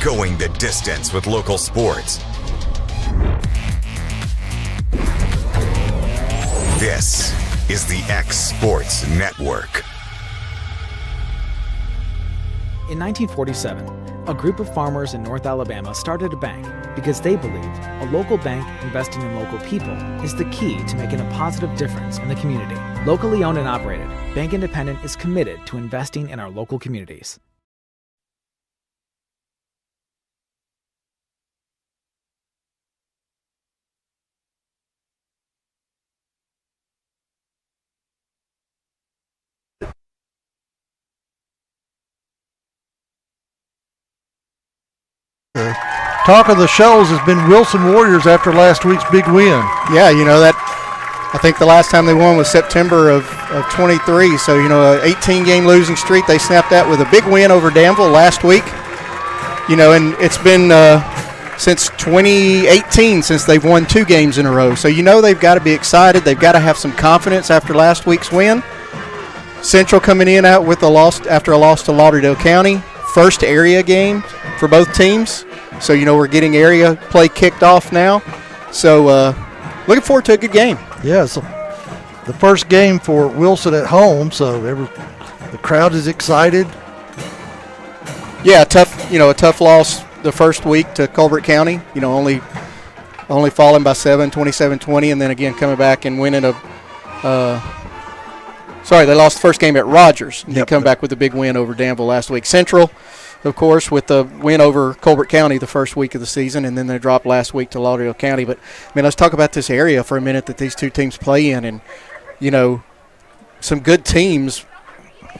going the distance with local sports. This is the X Sports Network. In 1947, a group of farmers in North Alabama started a bank because they believed a local bank investing in local people is the key to making a positive difference in the community. Locally owned and operated, Bank Independent is committed to investing in our local communities. Talk of the shows has been Wilson Warriors after last week's big win. Yeah, I think the last time they won was September of 23. So, an 18-game losing streak. They snapped that with a big win over Danville last week. And it's been since 2018 since they've won 2 games in a row. So, they've got to be excited. They've got to have some confidence after last week's win. Central coming in out with after a loss to Lauderdale County. First area game for both teams. So, we're getting area play kicked off now. So, looking forward to a good game. Yeah, so the first game for Wilson at home, so the crowd is excited. Yeah, a tough loss the first week to Colbert County. Only falling by 7, 27-20, and then again coming back and winning they lost the first game at Rogers, and then come back with a big win over Danville last week. Central, of course, with the win over Colbert County the first week of the season, and then they dropped last week to Lauderdale County. But, let's talk about this area for a minute that these two teams play in. And, some good teams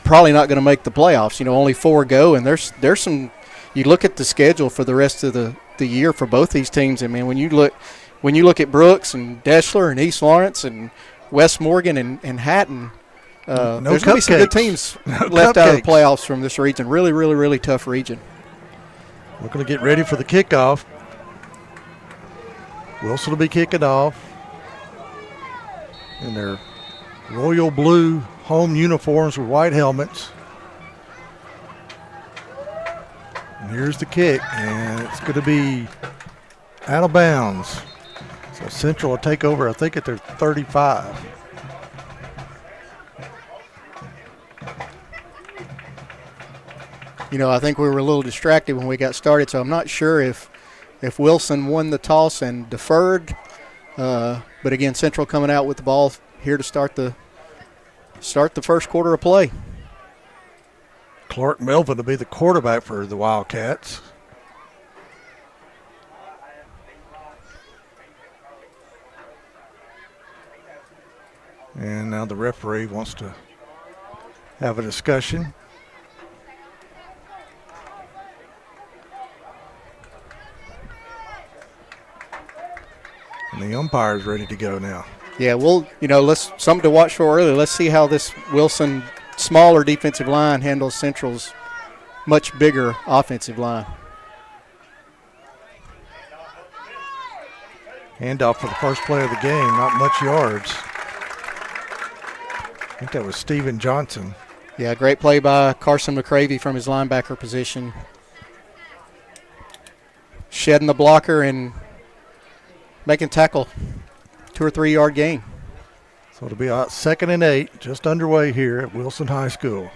probably not going to make the playoffs. Only 4 go, and there's some – you look at the schedule for the rest of the year for both these teams, and, man, when you look at Brooks and Deschler and East Lawrence and West Morgan and Hatton – there's going to be some good teams left out of the playoffs from this region. Really, really, really tough region. We're going to get ready for the kickoff. Wilson will be kicking off in their royal blue home uniforms with white helmets. And here's the kick, and it's going to be out of bounds. So Central will take over, I think, at their 35. I think we were a little distracted when we got started, so I'm not sure if Wilson won the toss and deferred. But again, Central coming out with the ball here to start the first quarter of play. Clark Melvin will be the quarterback for the Wildcats. And now the referee wants to have a discussion. And the umpire's ready to go now. Yeah, let's something to watch for early. Let's see how this Wilson smaller defensive line handles Central's much bigger offensive line. Handoff for the first play of the game, not much yards. I think that was Steven Johnson. Yeah, great play by Carson McCravey from his linebacker position. Shedding the blocker and making tackle, 2 or 3 yard gain. So it'll be 2nd and 8, just underway here at Wilson High School.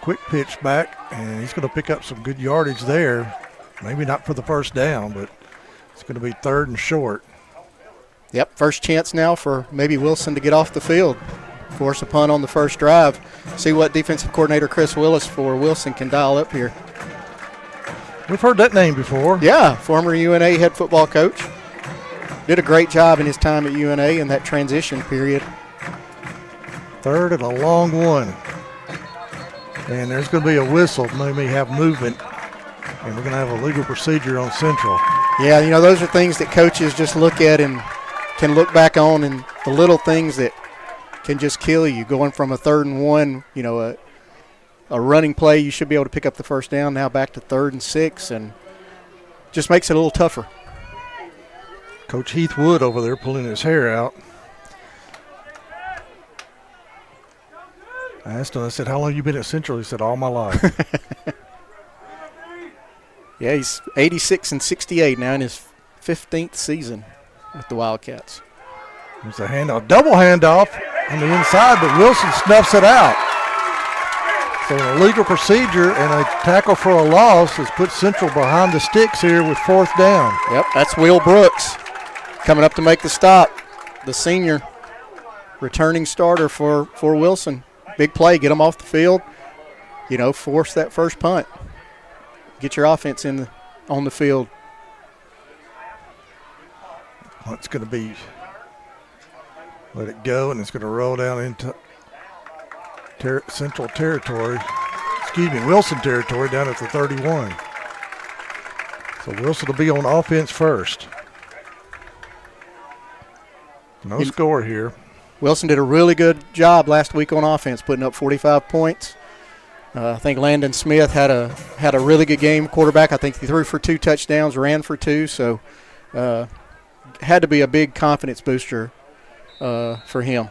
Quick pitch back, and he's going to pick up some good yardage there. Maybe not for the first down, but it's going to be 3rd and short. Yep, first chance now for maybe Wilson to get off the field. Force a punt on the first drive. See what defensive coordinator Chris Willis for Wilson can dial up here. We've heard that name before. Yeah, former UNA head football coach. Did a great job in his time at UNA in that transition period. 3rd and a long one. And there's going to be a whistle, maybe have movement. And we're going to have a legal procedure on Central. Yeah, those are things that coaches just look at and can look back on, and the little things that can just kill you. Going from a 3rd and 1, a running play, you should be able to pick up the first down. Now back to 3rd and 6, and just makes it a little tougher. Coach Heath Wood over there pulling his hair out. I asked him, I said, how long have you been at Central? He said, all my life. Yeah, he's 86 and 68 now in his 15th season with the Wildcats. There's a handoff, double handoff on the inside, but Wilson snuffs it out. So an illegal procedure and a tackle for a loss has put Central behind the sticks here with 4th down. Yep, that's Will Brooks coming up to make the stop. The senior returning starter for Wilson. Big play, get them off the field, force that first punt. Get your offense on the field. Well, it's going to be, let it go, and it's going to roll down into Central territory. Wilson territory down at the 31. So Wilson will be on offense first. No score here. Wilson did a really good job last week on offense, putting up 45 points. I think Landon Smith had a really good game, quarterback. I think he threw for 2 touchdowns, ran for 2, so had to be a big confidence booster for him.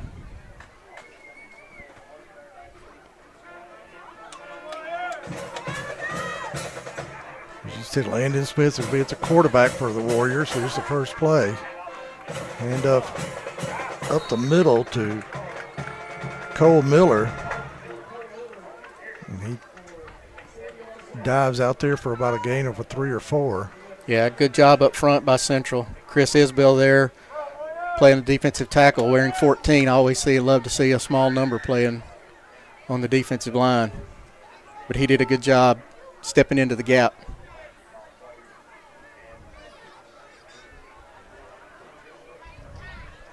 As you said, Landon Smith will be at the quarterback for the Warriors. Here's the first play. Hand up the middle to Cole Miller. And he dives out there for about a gain of a 3 or 4. Yeah, good job up front by Central. Chris Isbell there playing the defensive tackle, wearing 14. I always love to see a small number playing on the defensive line. But he did a good job stepping into the gap.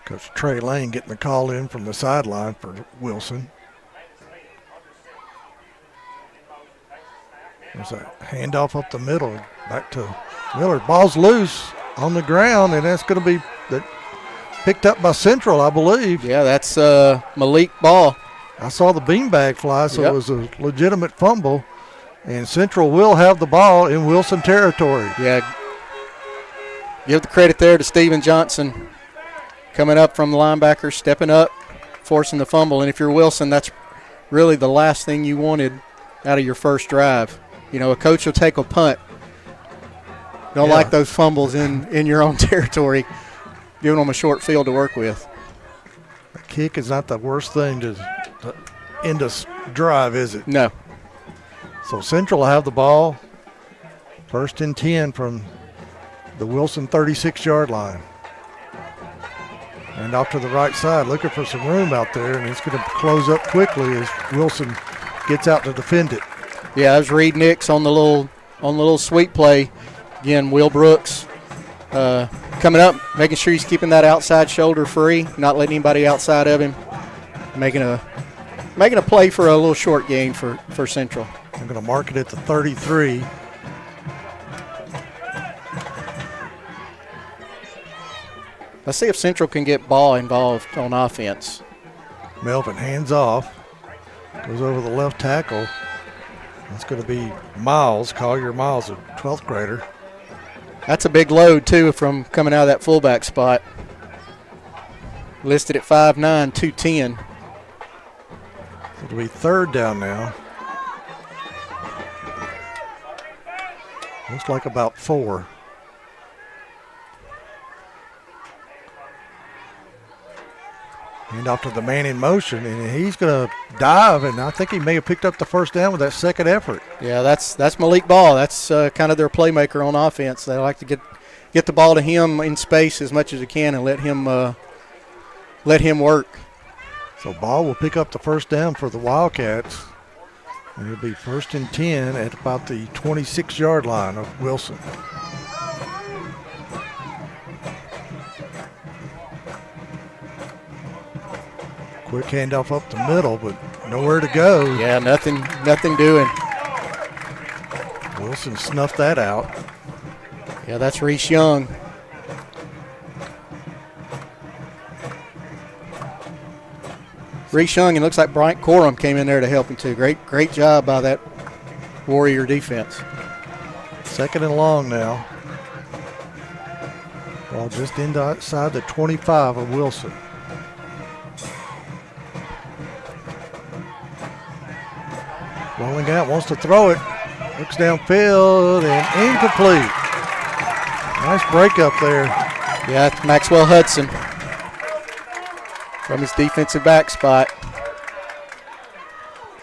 Coach Trey Lane getting the call in from the sideline for Wilson. There's a handoff up the middle, back to Miller. Ball's loose on the ground, and that's going to be picked up by Central, I believe. Yeah, that's Malik Ball. I saw the beanbag fly, so Yep. It was a legitimate fumble. And Central will have the ball in Wilson territory. Yeah, give the credit there to Steven Johnson. Coming up from the linebacker, stepping up, forcing the fumble. And if you're Wilson, that's really the last thing you wanted out of your first drive. A coach will take a punt. Don't like those fumbles in your own territory, giving them a short field to work with. A kick is not the worst thing to end a drive, is it? No. So Central will have the ball. 1st and 10 from the Wilson 36-yard line. And off to the right side, looking for some room out there, and it's going to close up quickly as Wilson gets out to defend it. Yeah, that was Reed Nix on the little sweep play. Again, Will Brooks coming up, making sure he's keeping that outside shoulder free, not letting anybody outside of him, making a play for a little short gain for Central. I'm going to mark it at the 33. Let's see if Central can get Ball involved on offense. Melvin hands off, goes over the left tackle. That's going to be Miles, Collier Miles, a 12th grader. That's a big load, too, from coming out of that fullback spot. Listed at 5'9", 210. It'll be 3rd down now. Looks like about 4. Hand off to the man in motion, and he's going to dive, and I think he may have picked up the first down with that second effort. Yeah, that's Malik Ball. That's kind of their playmaker on offense. They like to get the ball to him in space as much as they can and let him work. So Ball will pick up the first down for the Wildcats, and it'll be 1st and 10 at about the 26-yard line of Wilson. Quick handoff up the middle, but nowhere to go. Yeah, nothing doing. Wilson snuffed that out. Yeah, that's Reese Young. Reese Young, and looks like Bryant Corum came in there to help him too. Great job by that Warrior defense. 2nd and long now. Ball just inside the 25 of Wilson. Rolling out, wants to throw it. Looks downfield and incomplete. Nice break up there. Yeah, it's Maxwell Hudson from his defensive back spot.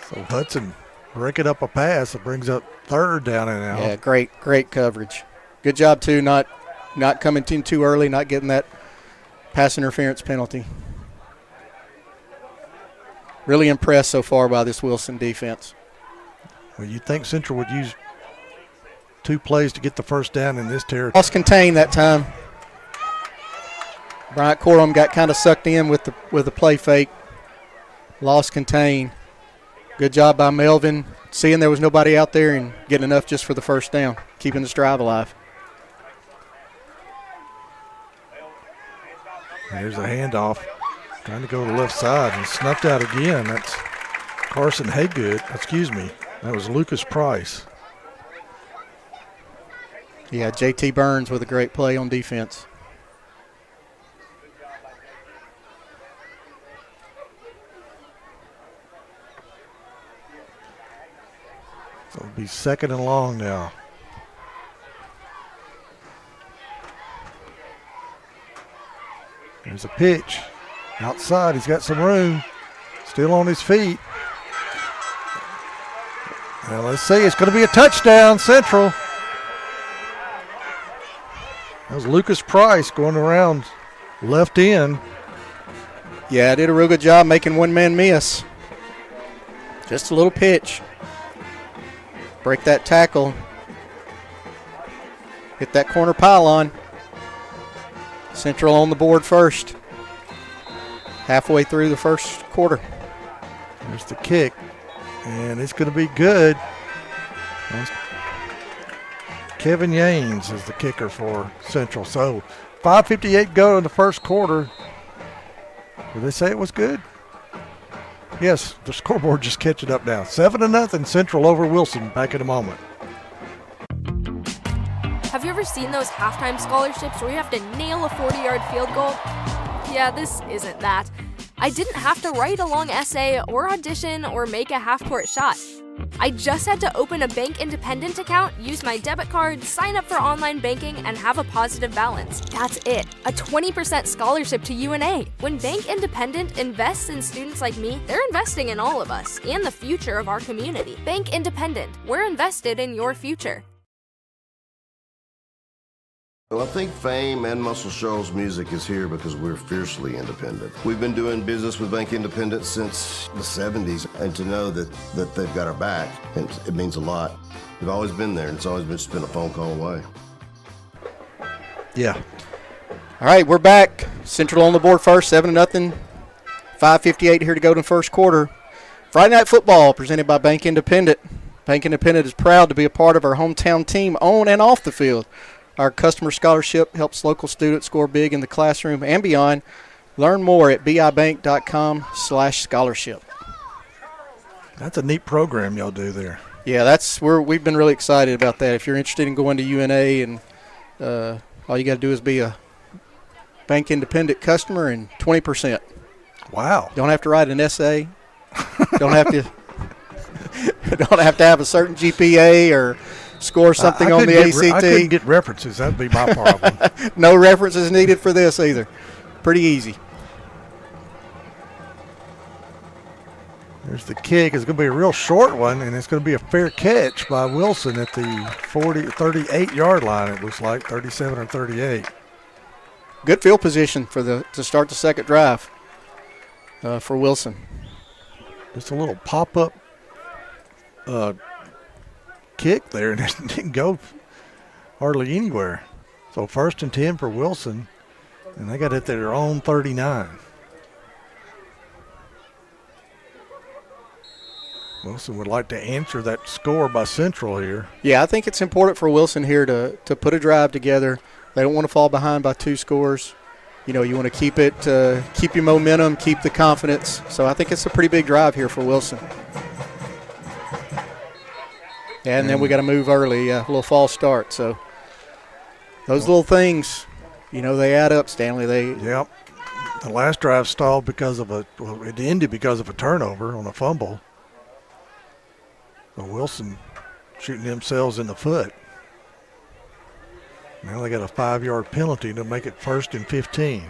So Hudson breaking up a pass that brings up third down and out. Yeah, great coverage. Good job, too, not coming in too early, not getting that pass interference penalty. Really impressed so far by this Wilson defense. Well, you'd think Central would use 2 plays to get the first down in this territory. Lost contain that time. Bryant Corum got kind of sucked in with the play fake. Lost contain. Good job by Melvin, seeing there was nobody out there and getting enough just for the first down, keeping this drive alive. Here's a handoff. Trying to go to the left side and snuffed out again. That's Carson Haygood. Excuse me. That was Lucas Price. Yeah, J.T. Burns with a great play on defense. So it'll be 2nd and long now. There's a pitch. Outside, he's got some room. Still on his feet. Well, let's see. It's going to be a touchdown, Central. That was Lucas Price going around left end. Yeah, did a real good job making one man miss. Just a little pitch. Break that tackle. Hit that corner pylon. Central on the board first. Halfway through the first quarter. There's the kick, and it's going to be good. Kevin Yanes is the kicker for Central. So 5:58 go in the first quarter. Did they say it was good? Yes, the scoreboard just catching up now. 7-0 Central over Wilson. Back in a moment. Have you ever seen those halftime scholarships where you have to nail a 40-yard field goal? Yeah, this isn't that. I didn't have to write a long essay or audition or make a half-court shot. I just had to open a Bank Independent account, use my debit card, sign up for online banking, and have a positive balance. That's it. A 20% scholarship to UNA. When Bank Independent invests in students like me, they're investing in all of us and the future of our community. Bank Independent. We're invested in your future. Well, I think Fame and Muscle Shoals Music is here because we're fiercely independent. We've been doing business with Bank Independent since the 70s, and to know that they've got our back, it means a lot. We've always been there, and it's always just been a phone call away. Yeah. All right, we're back. Central on the board first, 7-0. 5:58 here to go in the first quarter. Friday Night Football presented by Bank Independent. Bank Independent is proud to be a part of our hometown team on and off the field. Our customer scholarship helps local students score big in the classroom and beyond. Learn more at bibank.com/scholarship. That's a neat program y'all do there. Yeah, we've been really excited about that. If you're interested in going to UNA, and all you got to do is be a Bank Independent customer, and 20%. Wow. Don't have to write an essay. Don't have to have a certain GPA or score something on the ACT. I couldn't get references. That'd be my problem. No references needed for this either. Pretty easy. There's the kick. It's going to be a real short one, and it's going to be a fair catch by Wilson at the 38-yard line. It looks like 37 or 38. Good field position to start the second drive for Wilson. Just a little pop-up kick there, and it didn't go hardly anywhere. So 1st and 10 for Wilson, and they got it at their own 39. Wilson would like to answer that score by Central here. Yeah, I think it's important for Wilson here to put a drive together. They don't want to fall behind by 2 scores. You know, you want to keep your momentum, keep the confidence. So I think it's a pretty big drive here for Wilson. And then we got to move early, a little false start. So those little things, they add up, Stanley. Yep. The last drive stalled it ended because of a turnover on a fumble. So Wilson shooting themselves in the foot. Now they got a 5-yard penalty to make it 1st and 15.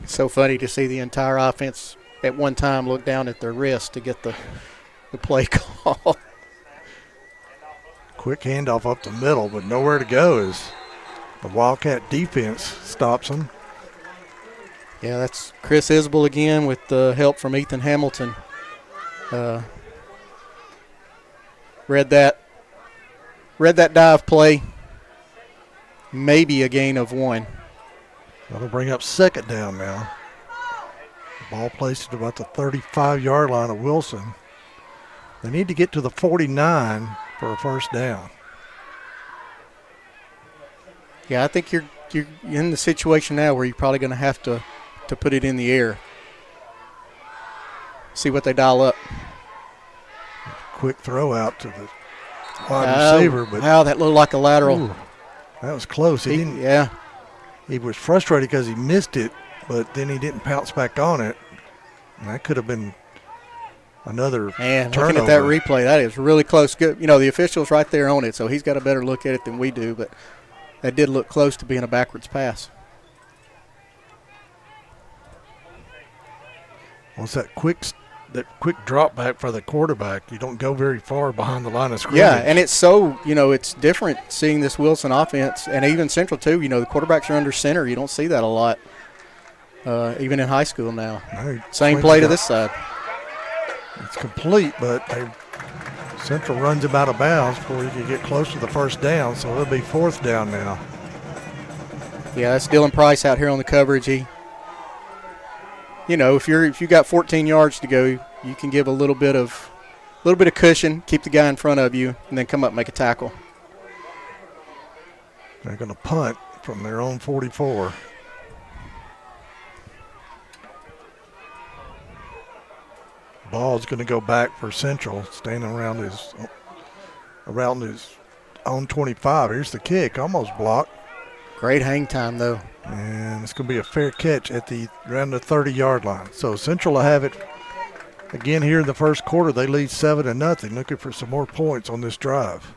It's so funny to see the entire offense at one time look down at their wrist to get the play call. Quick handoff up the middle, but nowhere to go as the Wildcat defense stops them. Yeah, that's Chris Isbell again with the help from Ethan Hamilton. Read that dive play. Maybe a gain of 1. That'll bring up 2nd down now. Ball placed at about the 35-yard line of Wilson. They need to get to the 49 for a 1st down. Yeah, I think you're in the situation now where you're probably going to have to put it in the air. See what they dial up. Quick throw out to the wide receiver, but that looked like a lateral. Ooh, that was close. He was frustrated because he missed it, but then he didn't pounce back on it. And that could have been another turnover. Looking at that replay, that is really close. Good, the official's right there on it, so he's got a better look at it than we do. But that did look close to being a backwards pass. Well, it's that quick drop back for the quarterback. You don't go very far behind the line of scrimmage. Yeah, and it's so, it's different seeing this Wilson offense, and even Central too. The quarterbacks are under center. You don't see that a lot, even in high school now. No, Same play to this side. It's complete, but Central runs him out of bounds before he can get close to the 1st down, so it'll be 4th down now. Yeah, that's Dylan Price out here on the coverage. If you got 14 yards to go, you can give a little bit of cushion, keep the guy in front of you, and then come up and make a tackle. They're going to punt from their own 44. Ball's going to go back for Central, standing around his own 25. Here's the kick, almost blocked. Great hang time, though. And it's going to be a fair catch around the 30-yard line. So Central will have it again here in the 1st quarter. They lead 7-0, looking for some more points on this drive.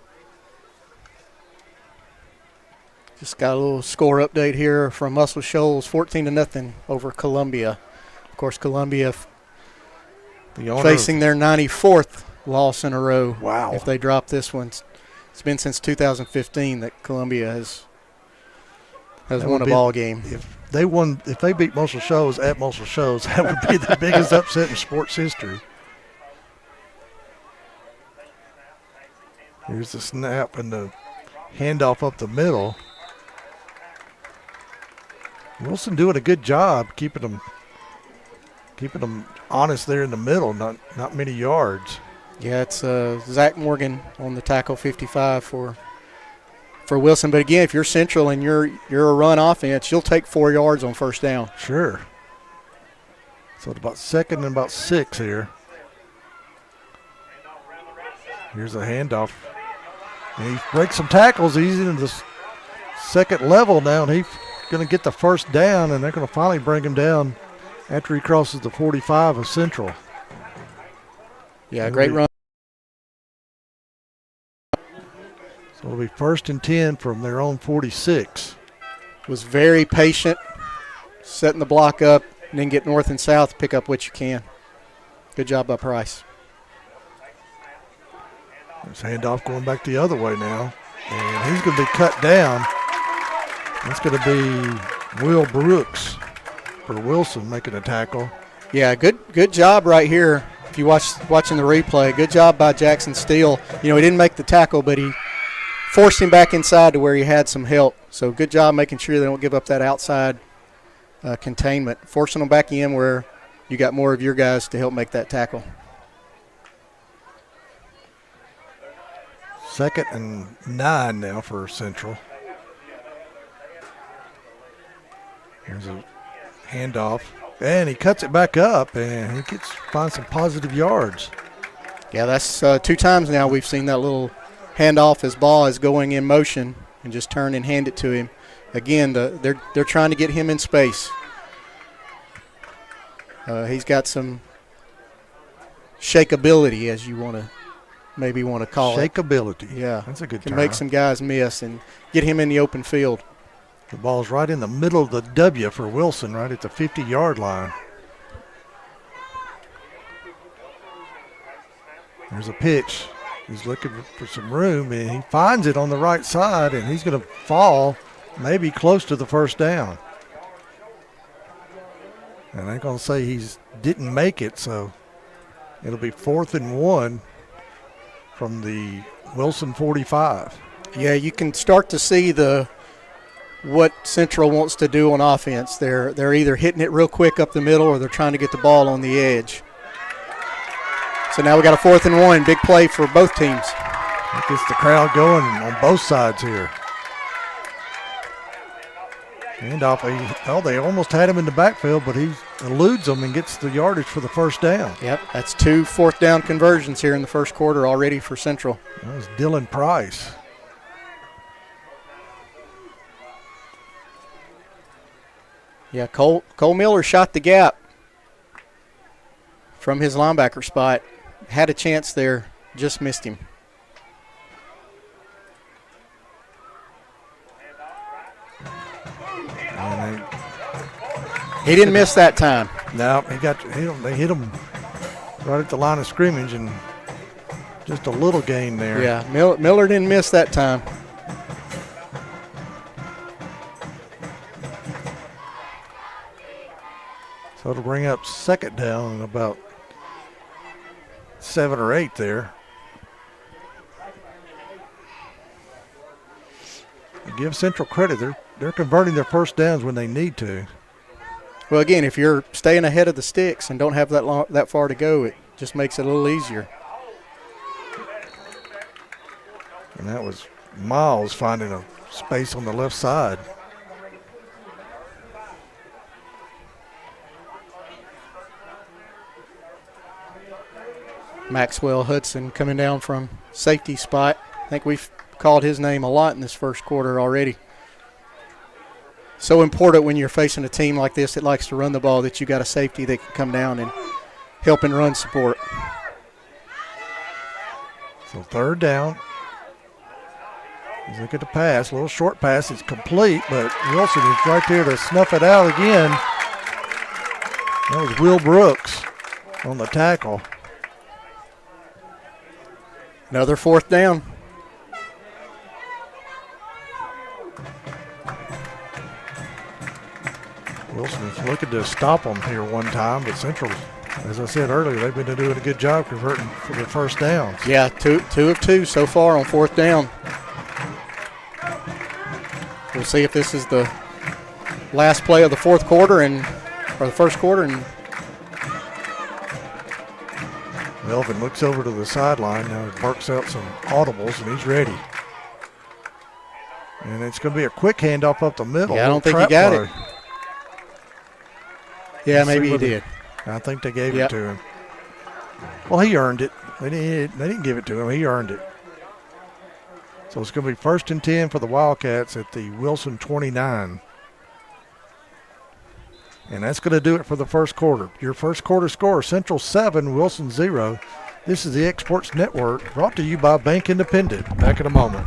Just got a little score update here from Muscle Shoals, 14-0 over Columbia. Of course, Columbia facing their 94th loss in a row. Wow. If they drop this one. It's been since 2015 that Columbia has won a ball game. If they beat Muscle Shoals at Muscle Shoals, that would be the biggest upset in sports history. Here's the snap and the handoff up the middle. Wilson doing a good job keeping them honest there in the middle, not many yards. Yeah, it's Zach Morgan on the tackle, 55 for Wilson. But again, if you're Central and you're a run offense, you'll take 4 yards on 1st down. Sure. So it's about 2nd and about 6 here. Here's a handoff. And he breaks some tackles. He's into the 2nd level now, and he's going to get the 1st down, and they're going to finally bring him down after he crosses the 45 of Central. Yeah, great run. So it'll be 1st and 10 from their own 46. Was very patient, setting the block up, and then get north and south, pick up what you can. Good job by Price. There's handoff going back the other way now. And he's going to be cut down. That's going to be Will Brooks for Wilson making a tackle. Yeah, good job right here. If you watching the replay, good job by Jackson Steele. He didn't make the tackle, but he forced him back inside to where he had some help. So good job making sure they don't give up that outside containment, forcing them back in where you got more of your guys to help make that tackle. 2nd and 9 now for Central. Here's a handoff, and he cuts it back up, and he finds some positive yards. Yeah, that's 2 times now we've seen that little handoff as ball is going in motion and just turn and hand it to him. Again, they're trying to get him in space. He's got some shakeability, as you maybe want to call it. Shakeability. Yeah. That's a good Can term. make some guys miss and get him in the open field. The ball's right in the middle of the W for Wilson, right at the 50-yard line. There's a pitch. He's looking for some room, and he finds it on the right side, and he's going to fall maybe close to the first down. And I'm going to say he didn't make it, so it'll be 4th and 1 from the Wilson 45. Yeah, you can start to see what Central wants to do on offense. They're either hitting it real quick up the middle or they're trying to get the ball on the edge. So now we got a 4th and 1, big play for both teams. That gets the crowd going on both sides here. Handoff, they almost had him in the backfield, but he eludes them and gets the yardage for the first down. Yep, that's 2 4th down conversions here in the first quarter already for Central. That was Dylan Price. Yeah, Cole Miller shot the gap from his linebacker spot. Had a chance there, just missed him. He didn't miss that time. No, they hit him right at the line of scrimmage, and just a little gain there. Yeah, Miller didn't miss that time. So it'll bring up 2nd down and about 7 or 8 there. Give Central credit. They're converting their first downs when they need to. Well, again, if you're staying ahead of the sticks and don't have that far to go, it just makes it a little easier. And that was Miles finding a space on the left side. Maxwell Hudson coming down from safety spot. I think we've called his name a lot in this first quarter already. So important when you're facing a team like this that likes to run the ball that you got a safety that can come down and help in run support. So 3rd down. He's looking at the pass, a little short pass. It's complete, but Wilson is right there to snuff it out again. That was Will Brooks on the tackle. Another 4th down. Wilson is looking to stop them here one time, but Central, as I said earlier, they've been doing a good job converting for their first downs. Yeah, two of 2 so far on 4th down. We'll see if this is the last play of the fourth quarter or the first quarter. And Melvin looks over to the sideline now. He barks out some audibles, and he's ready. And it's going to be a quick handoff up the middle. Yeah, I don't think he got it. Yeah, Let's maybe he did. I think they gave it to him. Well, he earned it. They didn't give it to him. He earned it. So it's going to be 1st and 10 for the Wildcats at the Wilson 29. And that's going to do it for the first quarter. Your first quarter score, Central 7, Wilson 0. This is the Exports Network, brought to you by Bank Independent. Back in a moment.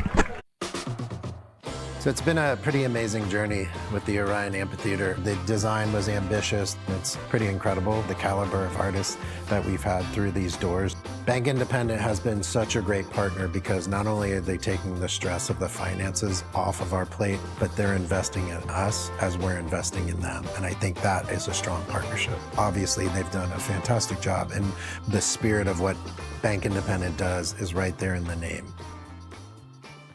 So it's been a pretty amazing journey with the Orion Amphitheater. The design was ambitious. It's pretty incredible, the caliber of artists that we've had through these doors. Bank Independent has been such a great partner because not only are they taking the stress of the finances off of our plate, but they're investing in us as we're investing in them. And I think that is a strong partnership. Obviously, they've done a fantastic job, and the spirit of what Bank Independent does is right there in the name.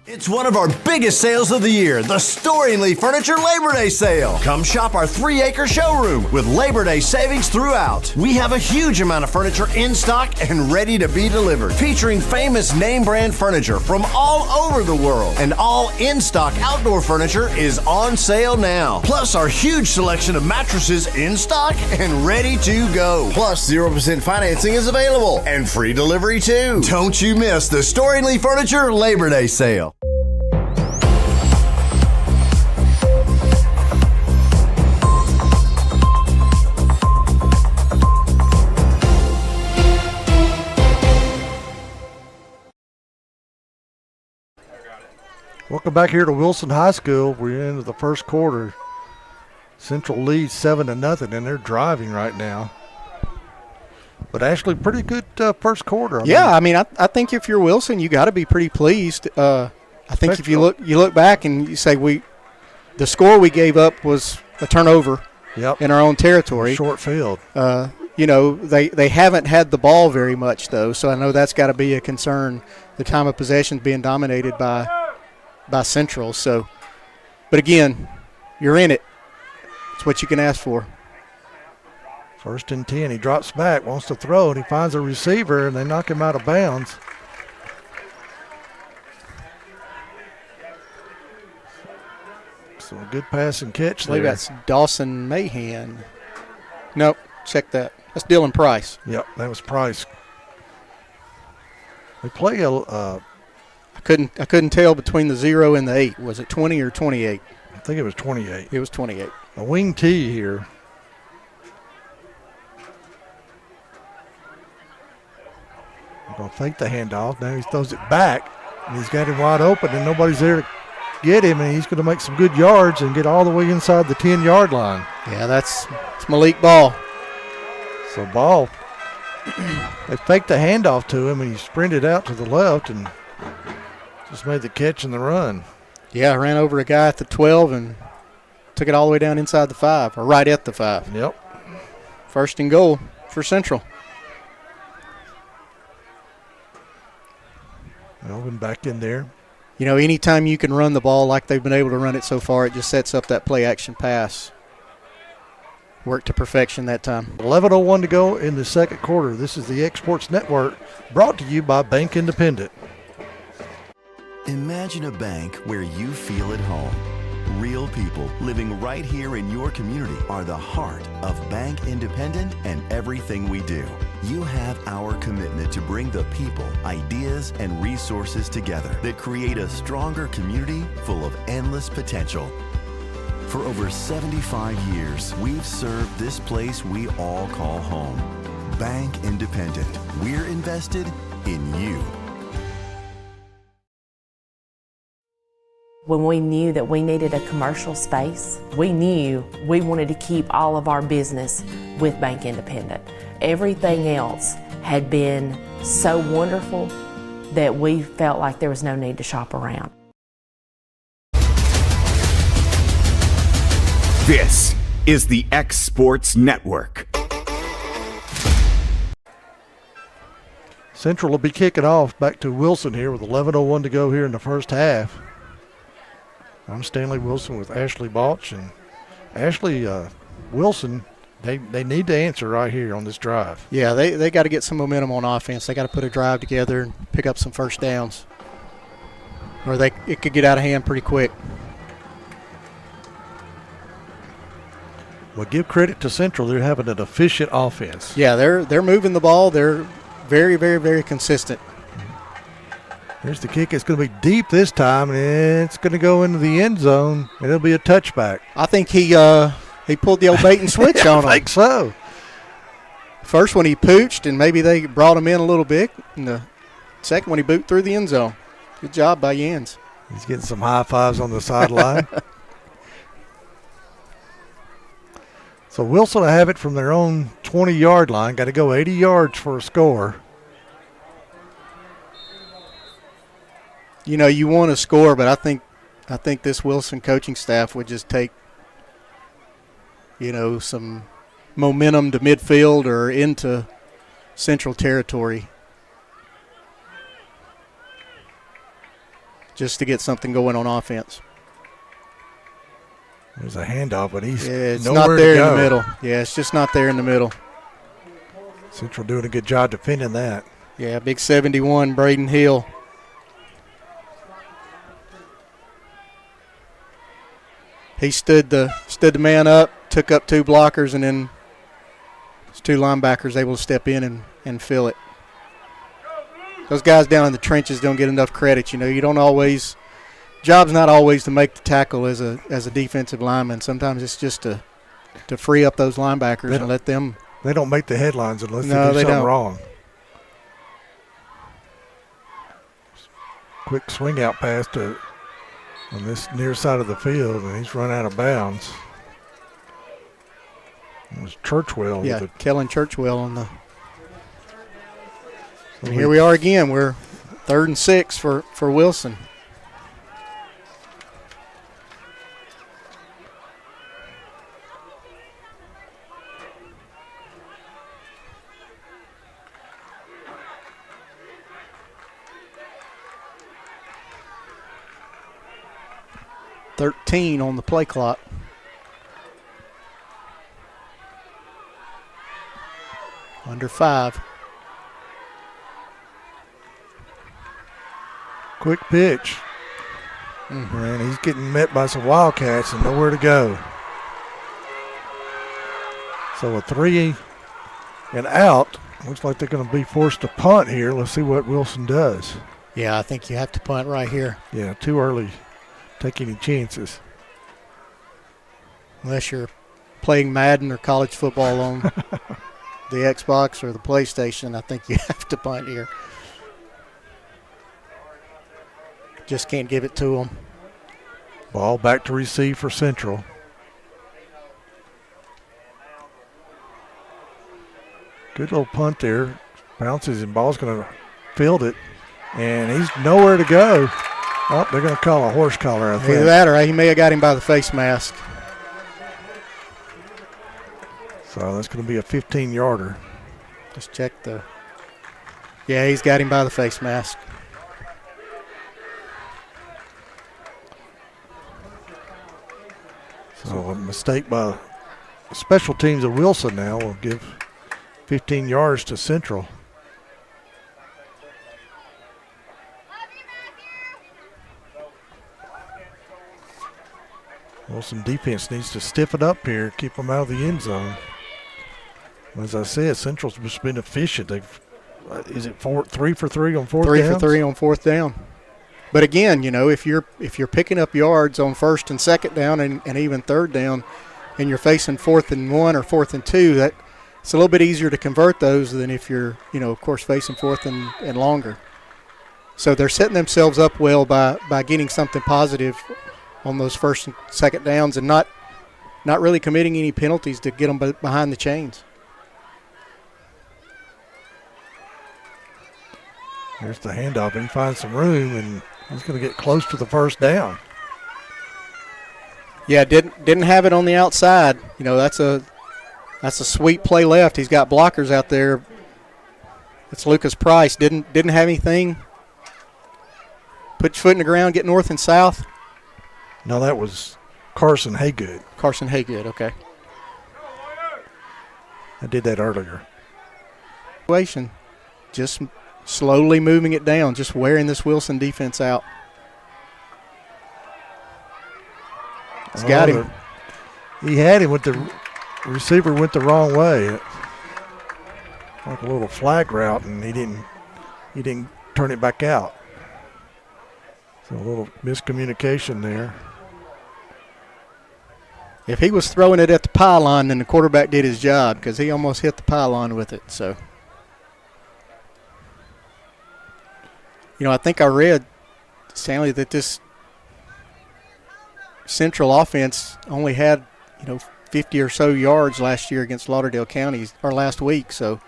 It's one of our biggest sales of the year, the Story & Lee Furniture Labor Day Sale. Come shop our 3-acre showroom with Labor Day savings throughout. We have a huge amount of furniture in stock and ready to be delivered, featuring famous name brand furniture from all over the world. And all in-stock outdoor furniture is on sale now. Plus our huge selection of mattresses in stock and ready to go. Plus 0% financing is available and free delivery too. Don't you miss the Story & Lee Furniture Labor Day Sale. Welcome back here to Wilson High School. We're into the first quarter. Central leads 7-0, and they're driving right now. But actually, pretty good first quarter. I think if you're Wilson, you got to be pretty pleased. I think if you look back and you say the score we gave up was a turnover. Yep. In our own territory. Short field. They haven't had the ball very much though, so I know that's got to be a concern. The time of possession being dominated by Central. So, but again, you're in it. It's what you can ask for. 1st and 10. He drops back, wants to throw, and he finds a receiver, and they knock him out of bounds. So a good pass and catch there. I believe that's Dawson Mahan. Nope, check that. That's Dylan Price. Yep, that was Price. They play I couldn't tell between the 0 and the 8. Was it 20 or 28? I think it was 28. It was 28. A wing tee here. We're going to fake the handoff. Now he throws it back, and he's got him wide open, and nobody's there to get him, and he's going to make some good yards and get all the way inside the 10-yard line. Yeah, it's Malik Ball. So Ball, they faked the handoff to him, and he sprinted out to the left and just made the catch and the run. Yeah, ran over a guy at the 12 and took it all the way down inside the 5, or right at the 5. Yep. 1st and goal for Central. Melvin back in there. Anytime you can run the ball like they've been able to run it so far, it just sets up that play-action pass. Worked to perfection that time. 11:01 to go in the second quarter. This is the Exports Network, brought to you by Bank Independent. Imagine a bank where you feel at home. Real people living right here in your community are the heart of Bank Independent and everything we do. You have our commitment to bring the people, ideas, and resources together that create a stronger community full of endless potential. For over 75 years, we've served this place we all call home. Bank Independent. We're invested in you. When we knew that we needed a commercial space, we knew we wanted to keep all of our business with Bank Independent. Everything else had been so wonderful that we felt like there was no need to shop around. This is the X Sports Network. Central will be kicking off back to Wilson here with 11:01 to go here in the first half. I'm Stanley Wilson with Ashley Balch, and Ashley Wilson, they need to answer right here on this drive. Yeah, they got to get some momentum on offense. They got to put a drive together and pick up some first downs, or it could get out of hand pretty quick. Well, give credit to Central. They're having an efficient offense. Yeah, they're moving the ball. They're very, very, very consistent. Here's the kick. It's going to be deep this time, and it's going to go into the end zone, and it'll be a touchback. I think he pulled the old bait and switch on him. I think so. First one he pooched, and maybe they brought him in a little bit. And the second one he boot through the end zone. Good job by Jens. He's getting some high fives on the sideline. So Wilson will have it from their own 20-yard line. Got to go 80 yards for a score. You want to score, but I think this Wilson coaching staff would just take, some momentum to midfield or into Central territory. just to get something going on offense. There's a handoff, but he's it's nowhere not there to go. in the middle. Yeah, it's just not there in the middle. Central doing a good job defending that. Yeah, big 71, Braden Hill. He stood the man up, took up 2 blockers, and then his 2 linebackers able to step in and fill it. Those guys down in the trenches don't get enough credit. You know, you don't always – job's not always to make the tackle as a defensive lineman. Sometimes it's just to free up those linebackers and let them – They don't make the headlines unless No, they do they something don't. wrong. Quick swing out pass on this near side of the field, and he's run out of bounds. It was Churchwell. Yeah, with Kellen Churchwell on the. And here we are again. We're 3rd and 6 for Wilson. .13 on the play clock. Under 5. quick pitch. And he's getting met by some Wildcats and nowhere to go. So a 3 and out. Looks like they're going to be forced to punt here. Let's see what Wilson does. Yeah, I think you have to punt right here. Yeah, too early. Take any chances. Unless you're playing Madden or college football on the Xbox or the PlayStation, I think you have to punt here. Just can't give it to them. Ball back to receive for Central. Good little punt there. Bounces and ball's going to field it. And he's nowhere to go. Oh, they're going to call a horse collar, I think. Either that or he may have got him by the face mask. So that's going to be a 15-yarder. Just check the. Yeah, he's got him by the face mask. So a mistake by special teams of Wilson now will give 15 yards to Central. Wilson defense needs to stiff it up here, keep them out of the end zone. As I said, Central's just been efficient. They've is it 3 for 3 on fourth down? 3 for 3 on fourth down. But again, you know, if you're picking up yards on first and second down and even third down, and you're facing 4th and 1 or 4th and 2, that it's a little bit easier to convert those than if you're, you know, of course, facing 4th and longer. So they're setting themselves up well by getting something positive on those first and second downs and not really committing any penalties to get them behind the chains. Here's the handoff, and he finds some room, and he's going to get close to the first down. Yeah, didn't have it on the outside. You know, that's a sweet play left. He's got blockers out there. It's Lucas Price. Didn't have anything. Put your foot in the ground, get north and south. No, that was Carson Haygood. Carson Haygood, okay. I did that earlier. Just slowly moving it down, just wearing this Wilson defense out. He's got him. He had him with the receiver went the wrong way. Like a little flag route, and he didn't turn it back out. So a little miscommunication there. If he was throwing it at the pylon, then the quarterback did his job because he almost hit the pylon with it. So, you know, I think I read, Stanley, that this Central offense only had, 50 or so yards last year against Lauderdale County, or last week. So,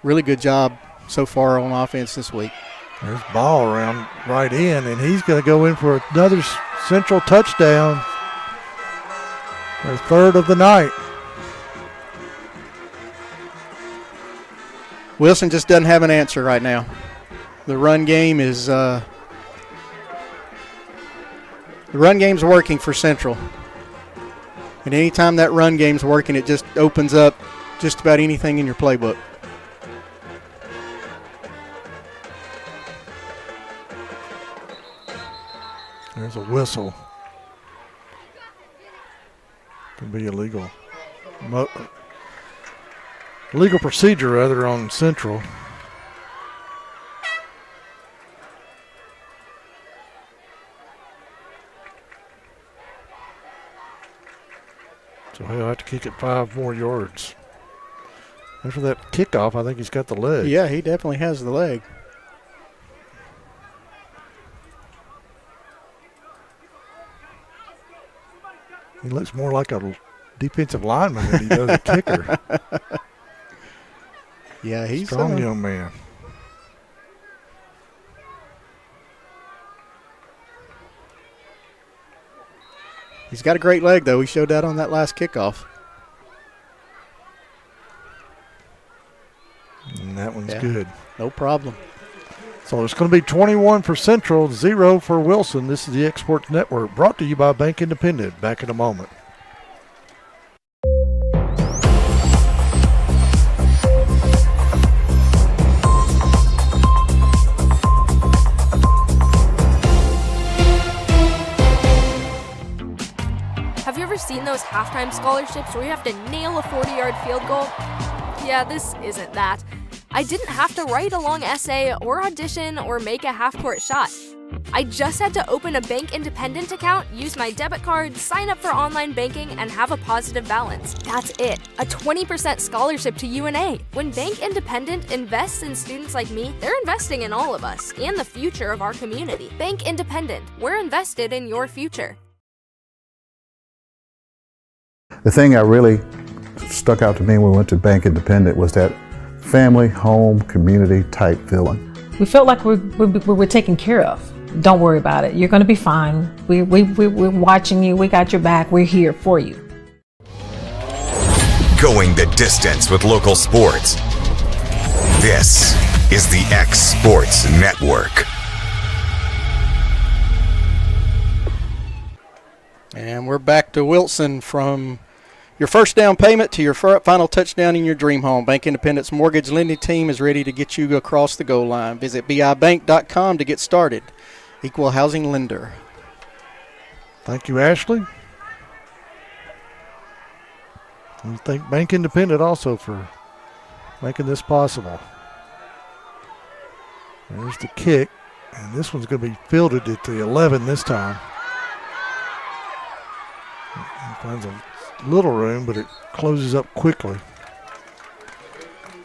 really good job so far on offense this week. There's ball around right in, and he's going to go in for another Central touchdown. Their third of the night. Wilson just doesn't have an answer right now. The run game is The run game's working for Central. And anytime that run game's working, it just opens up just about anything in your playbook. There's a whistle. Could be illegal. Legal procedure, rather, on Central. So he'll have to kick it 5 more yards. After that kickoff, I think he's got the leg. Yeah, he definitely has the leg. He looks more like a defensive lineman than he does a kicker. Yeah, he's strong young man. He's got a great leg, though. He showed that on that last kickoff. And that one's good. No problem. So it's going to be 21 for Central, 0 for Wilson. This is the Exports Network, brought to you by Bank Independent. Back in a moment. Have you ever seen those halftime scholarships where you have to nail a 40-yard field goal? Yeah, this isn't that. I didn't have to write a long essay or audition or make a half-court shot. I just had to open a Bank Independent account, use my debit card, sign up for online banking, and have a positive balance. That's it. A 20% scholarship to UNA. When Bank Independent invests in students like me, they're investing in all of us and the future of our community. Bank Independent. We're invested in your future. The thing that really stuck out to me when we went to Bank Independent was that family, home, community type feeling. We felt like we were taken care of. Don't worry about it. You're going to be fine. We're watching you. We got your back. We're here for you. Going the distance with local sports. This is the X Sports Network. And we're back to Wilson from your first down payment to your final touchdown in your dream home. Bank Independent's mortgage lending team is ready to get you across the goal line. Visit bibank.com to get started. Equal housing lender. Thank you, Ashley. And thank Bank Independent also for making this possible. There's the kick, and this one's going to be fielded at the 11 this time. It finds a little room, but it closes up quickly.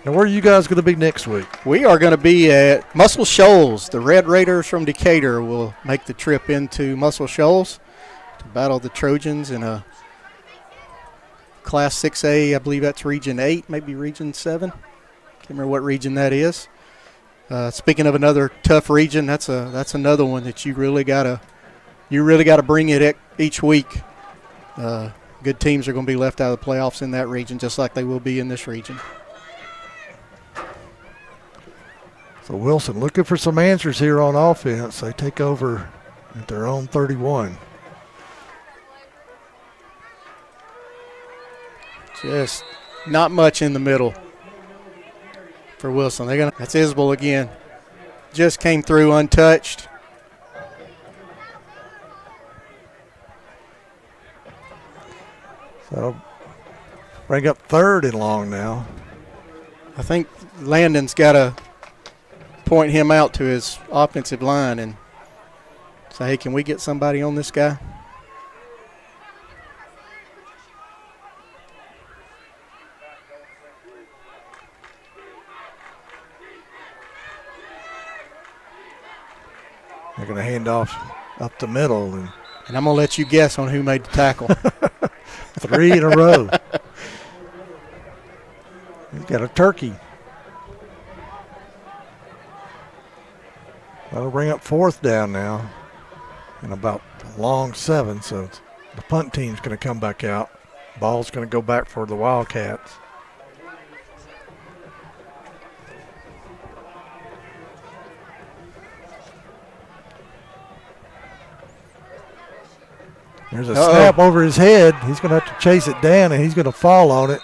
Now, where are you guys going to be next week? We are going to be at Muscle Shoals. The Red Raiders from Decatur will make the trip into Muscle Shoals to battle the Trojans in a Class 6A. I believe that's Region 8, maybe Region 7. Can't remember what region that is. Speaking of another tough region, that's another one that you really gotta bring it each week. Good teams are going to be left out of the playoffs in that region, just like they will be in this region. So Wilson looking for some answers here on offense. They take over at their own 31. Just not much in the middle for Wilson. That's Isbell again. Just came through untouched. So bring up 3rd and long now. I think Landon's got to point him out to his offensive line and say, hey, can we get somebody on this guy? They're going to hand off up the middle. And I'm going to let you guess on who made the tackle. 3 in a row. He's got a turkey. That'll bring up 4th down now and about a long 7. So the punt team's going to come back out. Ball's going to go back for the Wildcats. There's a snap over his head. He's going to have to chase it down, and he's going to fall on it.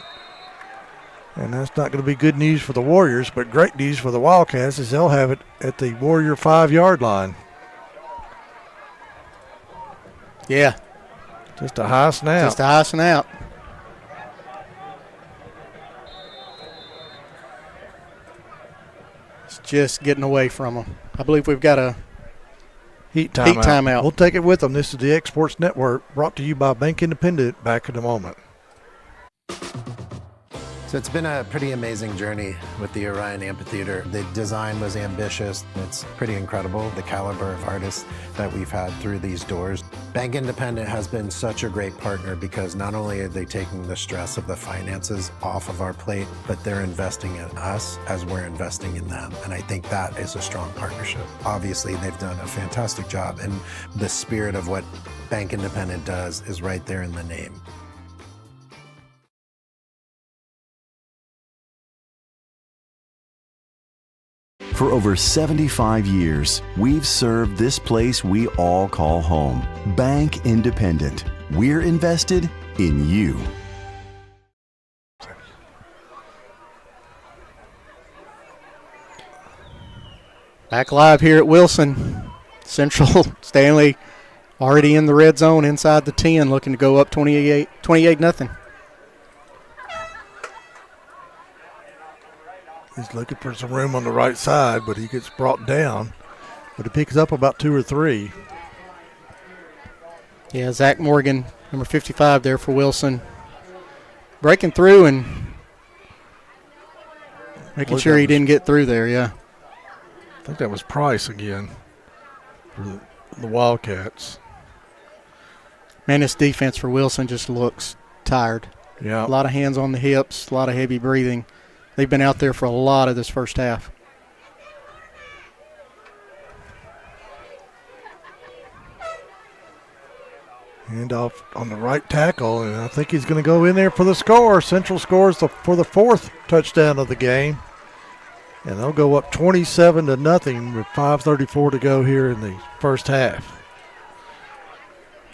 And that's not going to be good news for the Warriors, but great news for the Wildcats as they'll have it at the Warrior 5-yard line. Yeah. Just a high snap. Just a high snap. It's just getting away from them. I believe we've got a heat timeout. timeout. We'll take it with them. This is the X Sports Network, brought to you by Bank Independent. Back in a moment. So it's been a pretty amazing journey with the Orion Amphitheater. The design was ambitious. It's pretty incredible, the caliber of artists that we've had through these doors. Bank Independent has been such a great partner because not only are they taking the stress of the finances off of our plate, but they're investing in us as we're investing in them. And I think that is a strong partnership. Obviously, they've done a fantastic job, and the spirit of what Bank Independent does is right there in the name. For over 75 years, we've served this place we all call home. Bank Independent. We're invested in you. Back live here at Wilson. Central Stanley already in the red zone inside the 10, looking to go up 28-0. He's looking for some room on the right side, but he gets brought down. But he picks up about 2 or 3. Yeah, Zach Morgan, number 55 there for Wilson. Breaking through and making sure he didn't get through there, yeah. I think that was Price again for the Wildcats. Man, this defense for Wilson just looks tired. Yeah. A lot of hands on the hips, a lot of heavy breathing. They've been out there for a lot of this first half. Handoff on the right tackle, and I think he's going to go in there for the score. Central scores for the 4th touchdown of the game. And they'll go up 27-0 with 5:34 to go here in the first half.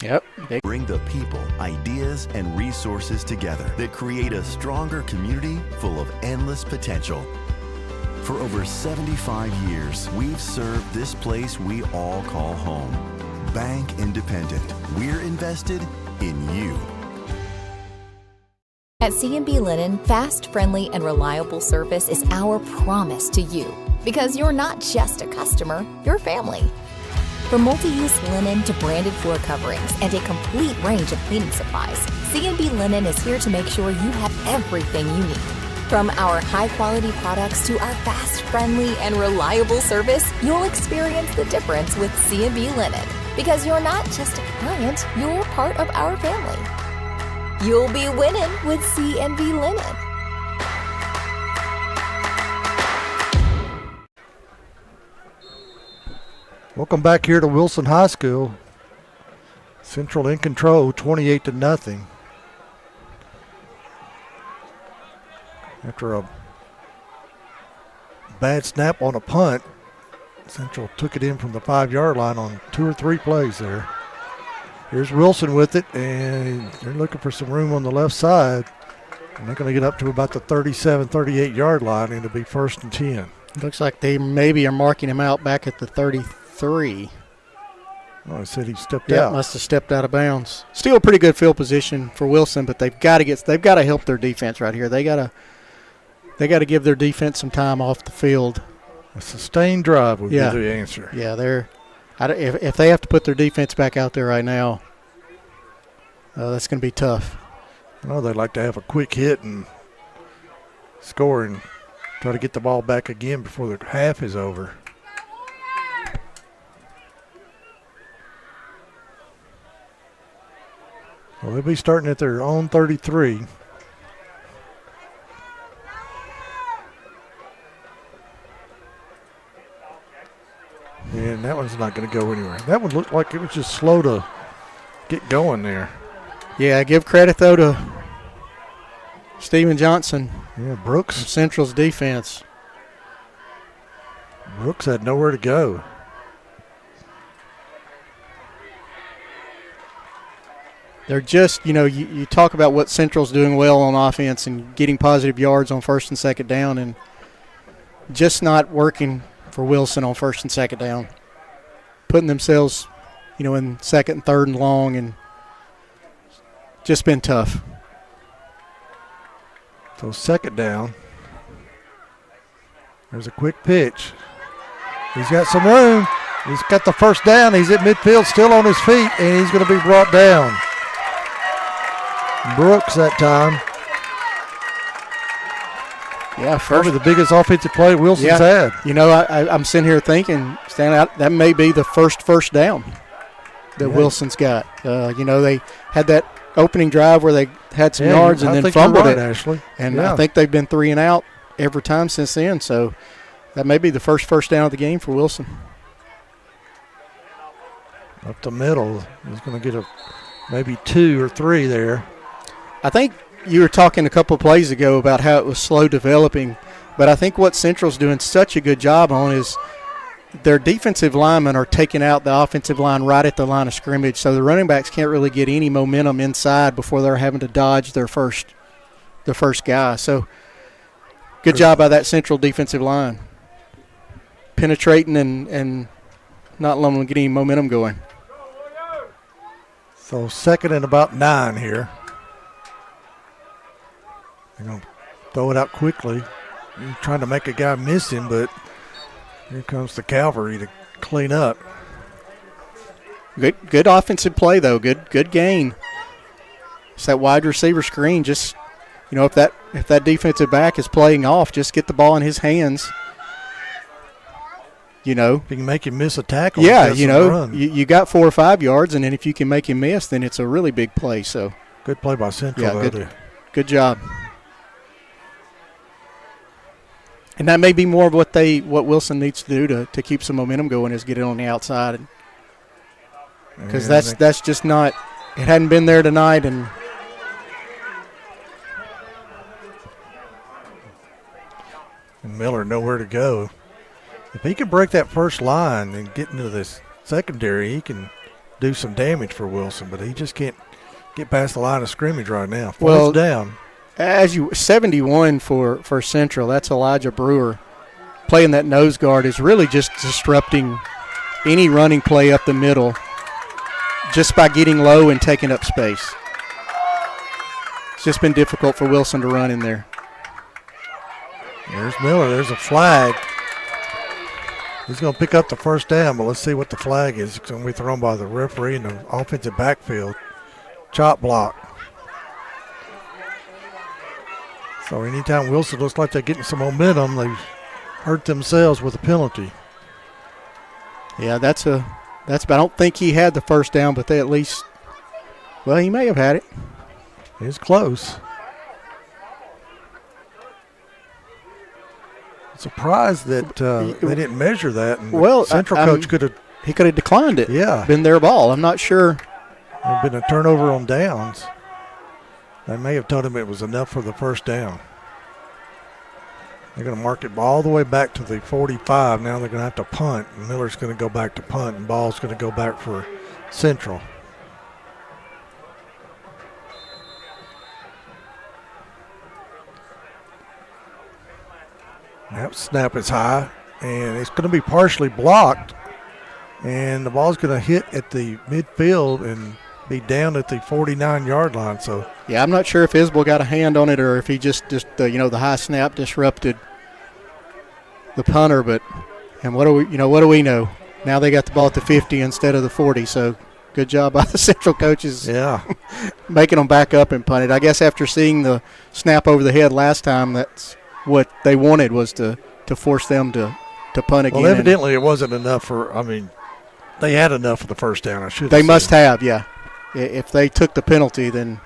Yep. Bring the people, ideas, and resources together that create a stronger community full of endless potential. For over 75 years, we've served this place we all call home. Bank Independent. We're invested in you. At C&B Linen, fast, friendly, and reliable service is our promise to you. Because you're not just a customer, you're family. From multi-use linen to branded floor coverings and a complete range of cleaning supplies, C&B Linen is here to make sure you have everything you need. From our high-quality products to our fast, friendly, and reliable service, you'll experience the difference with C&B Linen. Because you're not just a client, you're part of our family. You'll be winning with C&B Linen. Welcome back here to Wilson High School. Central in control, 28-0. After a bad snap on a punt, Central took it in from the 5-yard line on 2 or 3 plays there. Here's Wilson with it, and they're looking for some room on the left side. And they're going to get up to about the 37, 38-yard line, and it'll be 1st and 10. Looks like they maybe are marking him out back at the 33. Oh, I said he stepped Yeah, out. must have stepped out of bounds. Still a pretty good field position for Wilson, but they've got to help their defense right here. They got to give their defense some time off the field. A sustained drive would be the answer. Yeah, if they have to put their defense back out there right now, that's going to be tough. I know they like to have a quick hit and score and try to get the ball back again before the half is over. Well, they'll be starting at their own 33. And that one's not going to go anywhere. That one looked like it was just slow to get going there. Yeah, give credit, though, to Steven Johnson. Yeah, Brooks. From Central's defense. Brooks had nowhere to go. They're just, you talk about what Central's doing well on offense and getting positive yards on first and second down, and just not working for Wilson on first and second down. Putting themselves, in second and third and long, and just been tough. So second down. There's a quick pitch. He's got some room. He's got the first down. He's at midfield, still on his feet, and he's going to be brought down. Brooks that time. Yeah, probably the biggest offensive play Wilson's had. I'm sitting here thinking, that may be the first down that Wilson's got. They had that opening drive where they had some yards and then fumbled it. Ashley. And I think they've been 3 and out every time since then. So that may be the first down of the game for Wilson. Up the middle. He's going to get maybe 2 or 3 there. I think you were talking a couple of plays ago about how it was slow developing, but I think what Central's doing such a good job on is their defensive linemen are taking out the offensive line right at the line of scrimmage, so the running backs can't really get any momentum inside before they're having to dodge their first guy. So good job by that Central defensive line, penetrating and not letting them get any momentum going. So second and about 9 here. They're going to throw it out quickly. He's trying to make a guy miss him, but here comes the cavalry to clean up. Good offensive play, though. Good gain. It's that wide receiver screen. Just, if that defensive back is playing off, just get the ball in his hands. If you can make him miss a tackle. Yeah, you got 4 or 5 yards, and then if you can make him miss, then it's a really big play. So good play by Central. Yeah, good job. And that may be more of what Wilson needs to do to keep some momentum going, is get it on the outside, because that's just not, it hadn't been there tonight. And Miller nowhere to go. If he can break that first line and get into this secondary, he can do some damage for Wilson, but he just can't get past the line of scrimmage right now. Fourth down. 71 for Central, that's Elijah Brewer. Playing that nose guard is really just disrupting any running play up the middle just by getting low and taking up space. It's just been difficult for Wilson to run in there. There's Miller. There's a flag. He's going to pick up the first down, but let's see what the flag is. It's going to be thrown by the referee in the offensive backfield. Chop block. So anytime Wilson looks like they're getting some momentum, they've hurt themselves with a penalty. Yeah, that's I don't think he had the first down, but they at least, he may have had it. It's close. Surprised that they didn't measure that. And Central coach could have declined it. Yeah, been their ball. I'm not sure. There'd been a turnover on downs. They may have told him it was enough for the first down. They're going to mark it all the way back to the 45. Now they're going to have to punt. Miller's going to go back to punt, and ball's going to go back for Central. That snap is high, and it's going to be partially blocked, and the ball's going to hit at the midfield and be down at the 49-yard line. So yeah, I'm not sure if Isbell got a hand on it or if he just the high snap disrupted the punter. But what do we know? Now they got the ball at the 50 instead of the 40. So good job by the Central coaches. Yeah, making them back up and punt it. I guess after seeing the snap over the head last time, that's what they wanted, was to force them to punt again. Well, evidently it wasn't enough for. I mean, they had enough for the first down. I should. They must have, yeah. If they took the penalty, then.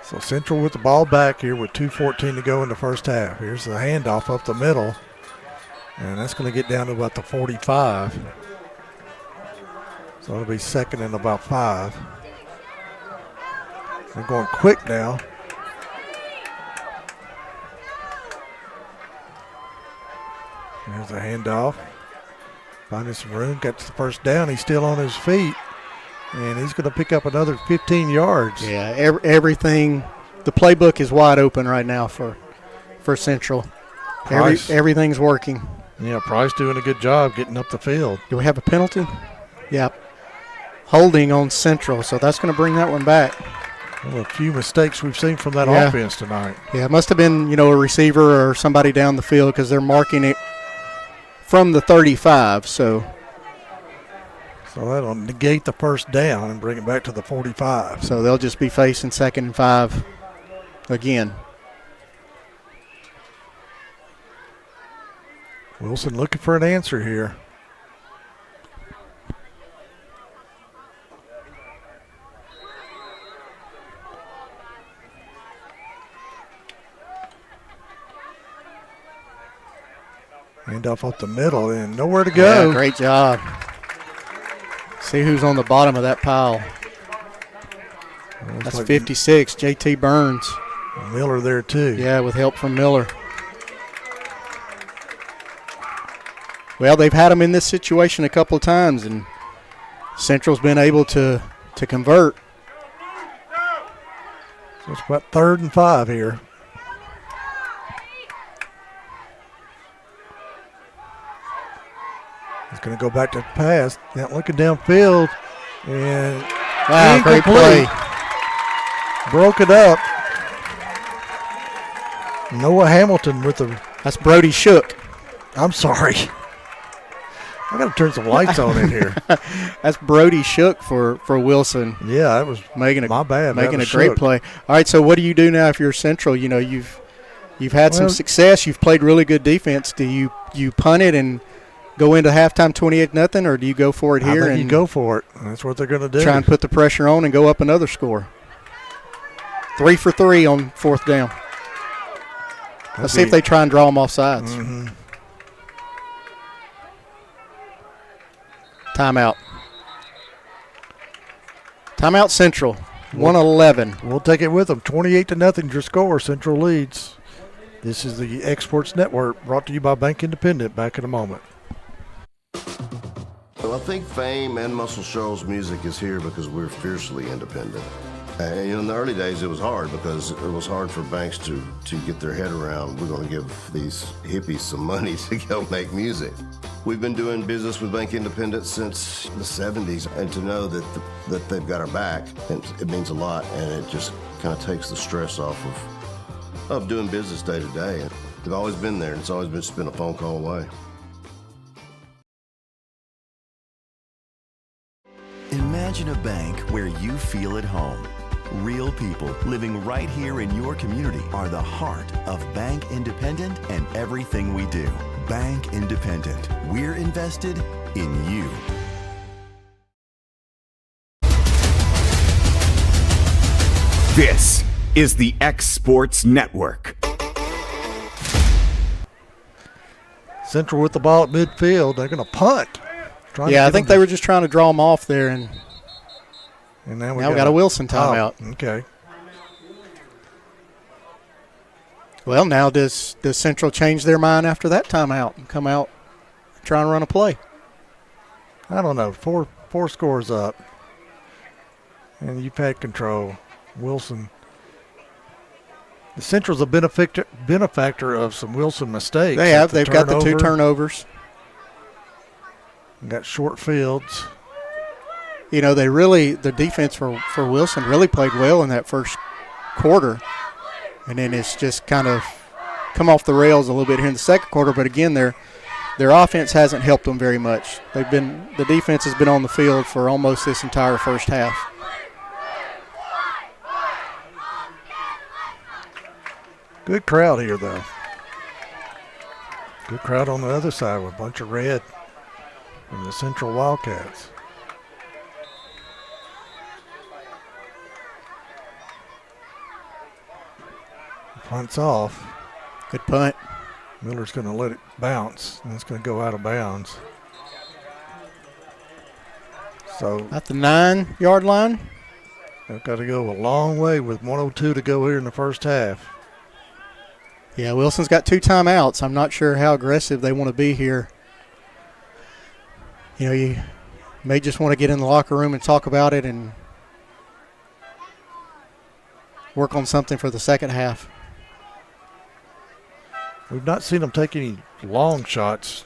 So Central with the ball back here with 2:14 to go in the first half. Here's the handoff up the middle, and that's going to get down to about the 45. So it'll be second and about 5. They're going quick now. There's a handoff. Finding some room, got the first down. He's still on his feet. and he's going to pick up another 15 yards. Yeah, everything. The playbook is wide open right now for Central. Everything's working. Yeah, Price doing a good job getting up the field. Do we have a penalty? Yep. Holding on Central, so that's going to bring that one back. Well, a few mistakes we've seen from that offense tonight. Yeah, it must have been, a receiver or somebody down the field because they're marking it from the 35, so that'll negate the first down and bring it back to the 45. So they'll just be facing 2nd and 5 again. Wilson looking for an answer here. Handoff up the middle and nowhere to go. Yeah, great job. See who's on the bottom of that pile. That's like 56, J.T. Burns. Miller there too. Yeah, with help from Miller. Well, they've had him in this situation a couple of times, and Central's been able to convert. So it's about 3rd and 5 here. He's going to go back to the pass. Yeah, looking downfield. And wow, great play. Broke it up. Noah Hamilton with the. That's Brody Shook. I'm sorry. I got to turn some lights on in here. That's Brody Shook for Wilson. Yeah, that was making my bad. Making a great play. All right, so what do you do now if you're Central? You've had some success. You've played really good defense. Do you punt it and go into halftime 28-0, or do you go for it here? I think you go for it. That's what they're going to do. Try and put the pressure on and go up another score. 3 for 3 on 4th down. Let's see if they try and draw them off sides. Mm-hmm. Timeout. Timeout Central. 111. We'll take it with them. 28-0 your score. Central leads. This is the Exports Network brought to you by Bank Independent. Back in a moment. Well, I think Fame and Muscle Shoals music is here because we're fiercely independent. And in the early days, it was hard because it was hard for banks to get their head around, we're going to give these hippies some money to go make music. We've been doing business with Bank Independent since the 70s, and to know that they've got our back, it means a lot, and it just kind of takes the stress off of doing business day to day. They've always been there, and it's always been a phone call away. Imagine a bank where you feel at home. Real people living right here in your community are the heart of Bank Independent and everything we do. Bank Independent. We're invested in you. This is the X Sports Network. Central with the ball at midfield. They're going to punt. Yeah, I think they were just trying to draw them off there, and now we got a Wilson timeout. Oh, okay. Well, now does Central change their mind after that timeout and come out and try and run a play? I don't know. Four scores up, and you've had control. Wilson. The Central's a benefactor of some Wilson mistakes. They have. They've got the 2 turnovers. Got short fields. The defense for Wilson really played well in that first quarter. And then it's just kind of come off the rails a little bit here in the second quarter. But again, their offense hasn't helped them very much. The defense has been on the field for almost this entire first half. Good crowd here, though. Good crowd on the other side with a bunch of red from the Central Wildcats. Punt's off. Good punt. Miller's going to let it bounce, and it's going to go out of bounds. So at the 9-yard line. They've got to go a long way with 1:02 to go here in the first half. Yeah, Wilson's got 2 timeouts. I'm not sure how aggressive they want to be here. May just want to get in the locker room and talk about it and work on something for the second half. We've not seen them take any long shots.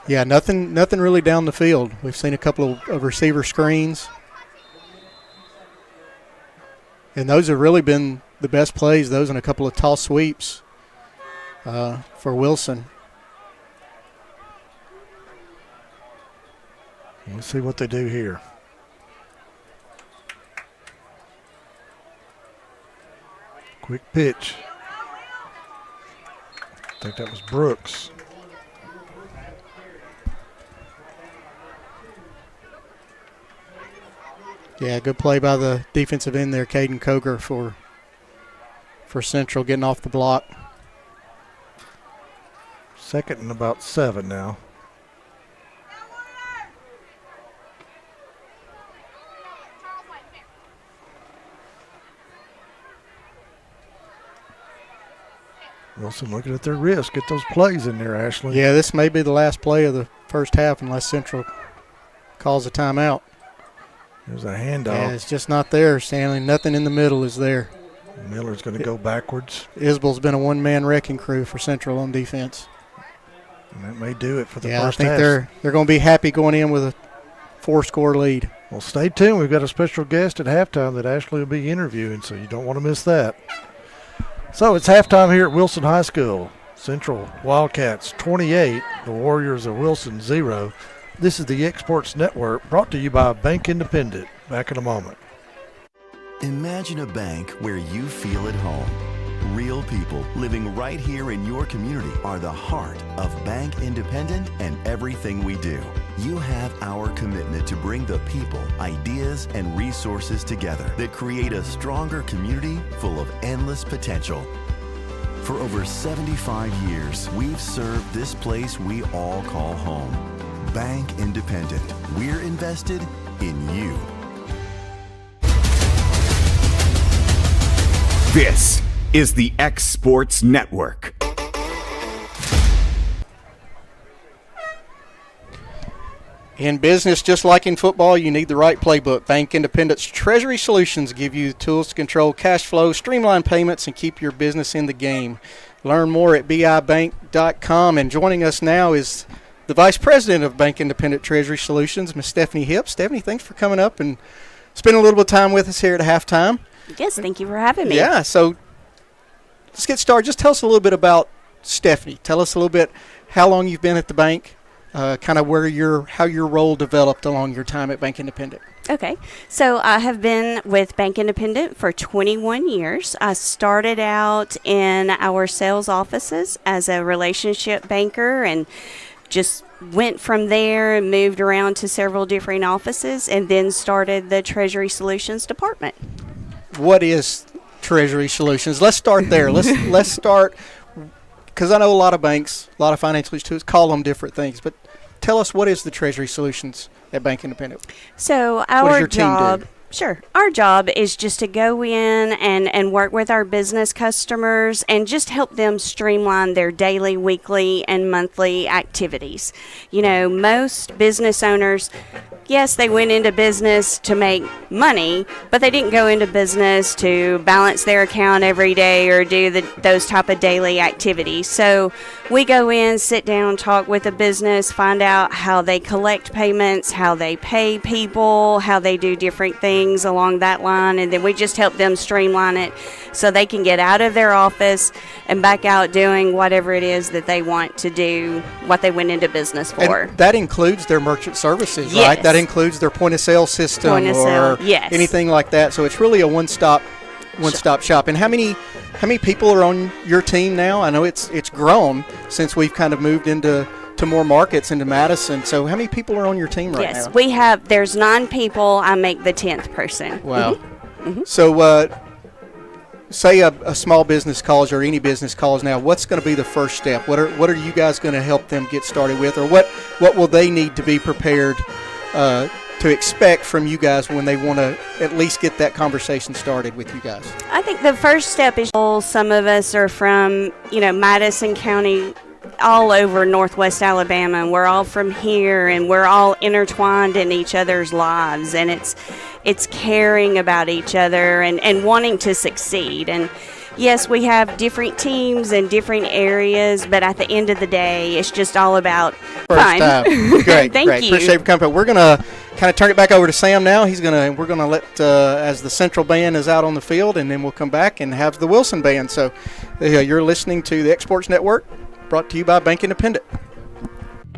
Yeah, nothing really down the field. We've seen a couple of receiver screens. And those have really been the best plays, those and a couple of toss sweeps for Wilson. Let's see what they do here. Quick pitch. I think that was Brooks. Yeah, good play by the defensive end there, Caden Coger for Central, getting off the block. Second and about 7 now. Wilson looking at their wrist. Get those plays in there, Ashley. Yeah, this may be the last play of the first half unless Central calls a timeout. There's a handoff. Yeah, it's just not there, Stanley. Nothing in the middle is there. Miller's going to go backwards. Isbell's been a one-man wrecking crew for Central on defense. And that may do it for the first first half. I think they're going to be happy going in with a 4-score lead. Well, stay tuned. We've got a special guest at halftime that Ashley will be interviewing, so you don't want to miss that. So it's halftime here at Wilson High School. Central Wildcats 28, the Warriors of Wilson 0. This is the Exports Network, brought to you by Bank Independent. Back in a moment. Imagine a bank where you feel at home. Real people living right here in your community are the heart of Bank Independent and everything we do. You have our commitment to bring the people, ideas, and resources together that create a stronger community full of endless potential. For over 75 years, we've served this place we all call home. Bank Independent. We're invested in you. This is the X Sports Network. In business, just like in football, you need the right playbook. Bank Independent's Treasury Solutions give you the tools to control cash flow, streamline payments, and keep your business in the game. Learn more at bibank.com. And joining us now is the Vice President of Bank Independent Treasury Solutions, Ms. Stephanie Hipp. Stephanie, thanks for coming up and spending a little bit of time with us here at halftime. Yes, thank you for having me. Yeah, so let's get started. Just tell us a little bit about Stephanie. Tell us a little bit how long you've been at the bank, kind of how your role developed along your time at Bank Independent. Okay, so I have been with Bank Independent for 21 years. I started out in our sales offices as a relationship banker and just went from there and moved around to several different offices and then started the Treasury Solutions department. What is Treasury Solutions? Let's start there. Let's start, because I know a lot of banks, a lot of financial institutions call them different things, but tell us, what is the Treasury Solutions at Bank Independent? So our job, our job is just to go in and work with our business customers and just help them streamline their daily, weekly, and monthly activities. You know, most business owners, yes, they went into business to make money, but they didn't go into business to balance their account every day or do those type of daily activities. So we go in, sit down, talk with the business, find out how they collect payments, how they pay people, how they do different things along that line, and then we just help them streamline it so they can get out of their office and back out doing whatever it is that they want to do, what they went into business for. And that includes their merchant services, yes. Right? That includes their point of sale system yes. anything like that. So it's really a one-stop shop. And how many people are on your team now? I know it's grown since we've kind of moved into more markets into Madison. So how many people are on your team right now? Yes, there's 9 people. I make the 10th person. Wow. Mm-hmm. So say a small business calls or any business calls now, what's going to be the first step? What are you guys going to help them get started with, or what will they need to be prepared to expect from you guys when they want to at least get that conversation started with you guys? I think the first step is, some of us are from, Madison County all over Northwest Alabama, and we're all from here, and we're all intertwined in each other's lives, and it's caring about each other and wanting to succeed. And yes, we have different teams in different areas, but at the end of the day, it's just all about fun. Great, Thank great. you. Appreciate your company. We're gonna kind of turn it back over to Sam now. We're gonna let as the Central Band is out on the field, and then we'll come back and have the Wilson Band. So you're listening to the Exports Network, brought to you by Bank Independent.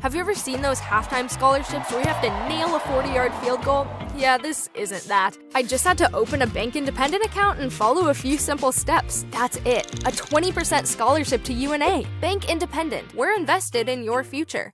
Have you ever seen those halftime scholarships where you have to nail a 40-yard field goal? Yeah, this isn't that. I just had to open a Bank Independent account and follow a few simple steps. That's it. A 20% scholarship to UNA. Bank Independent. We're invested in your future.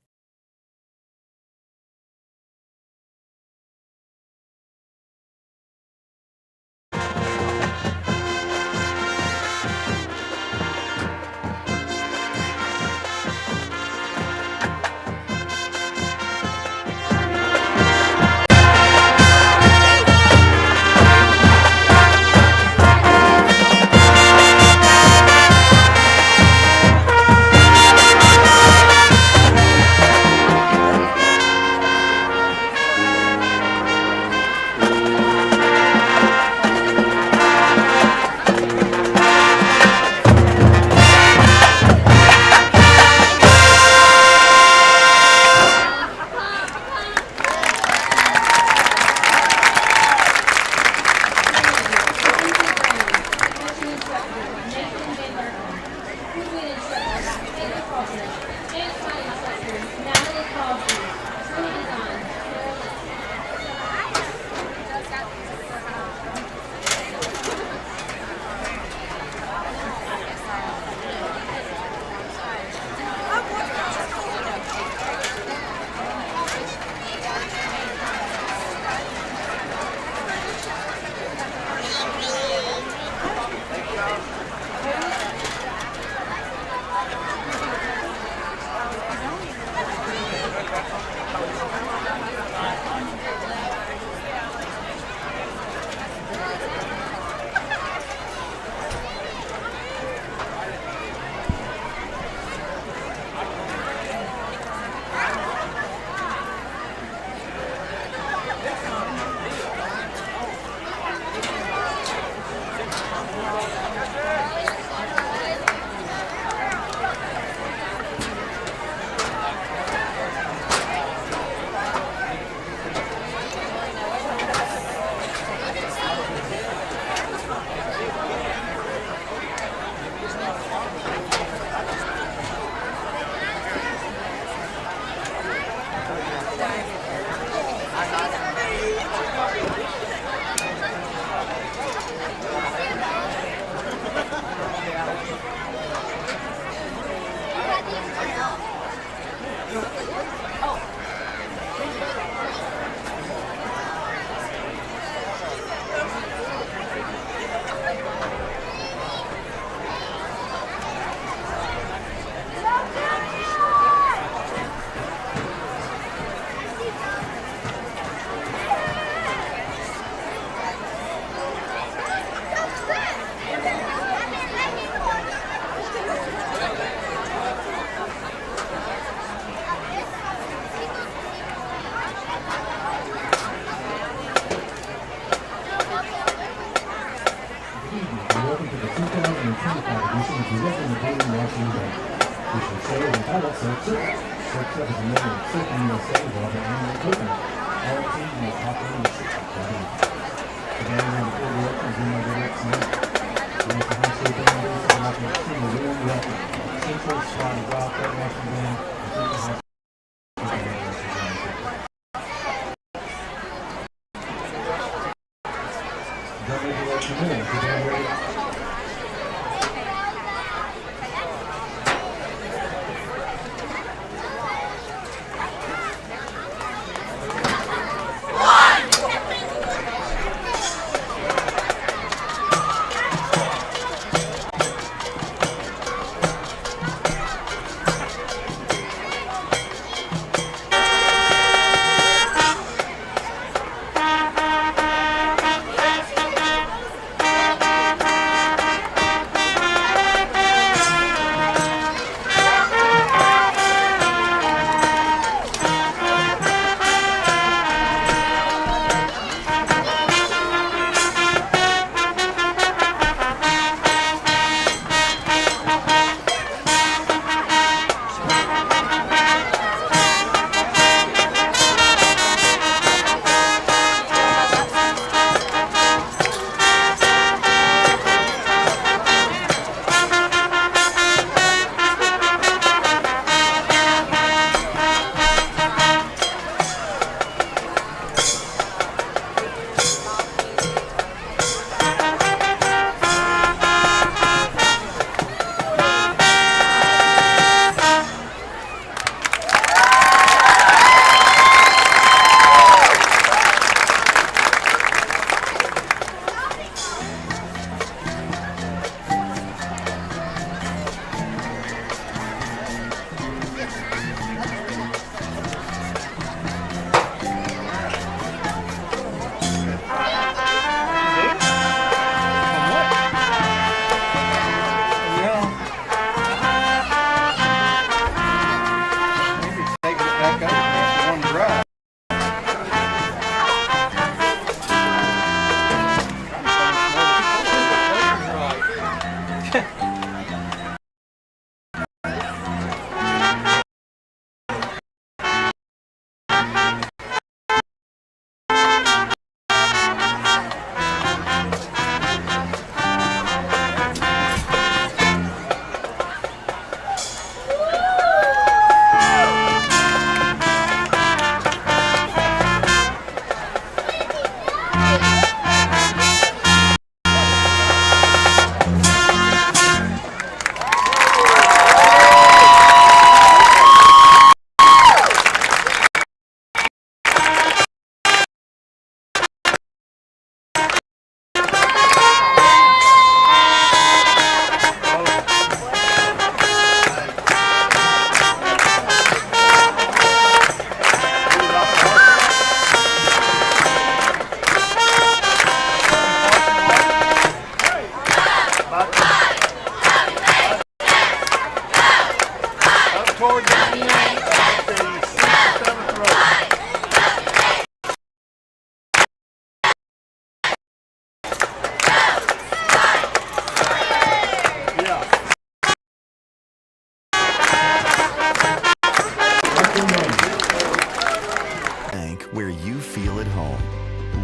where you feel at home.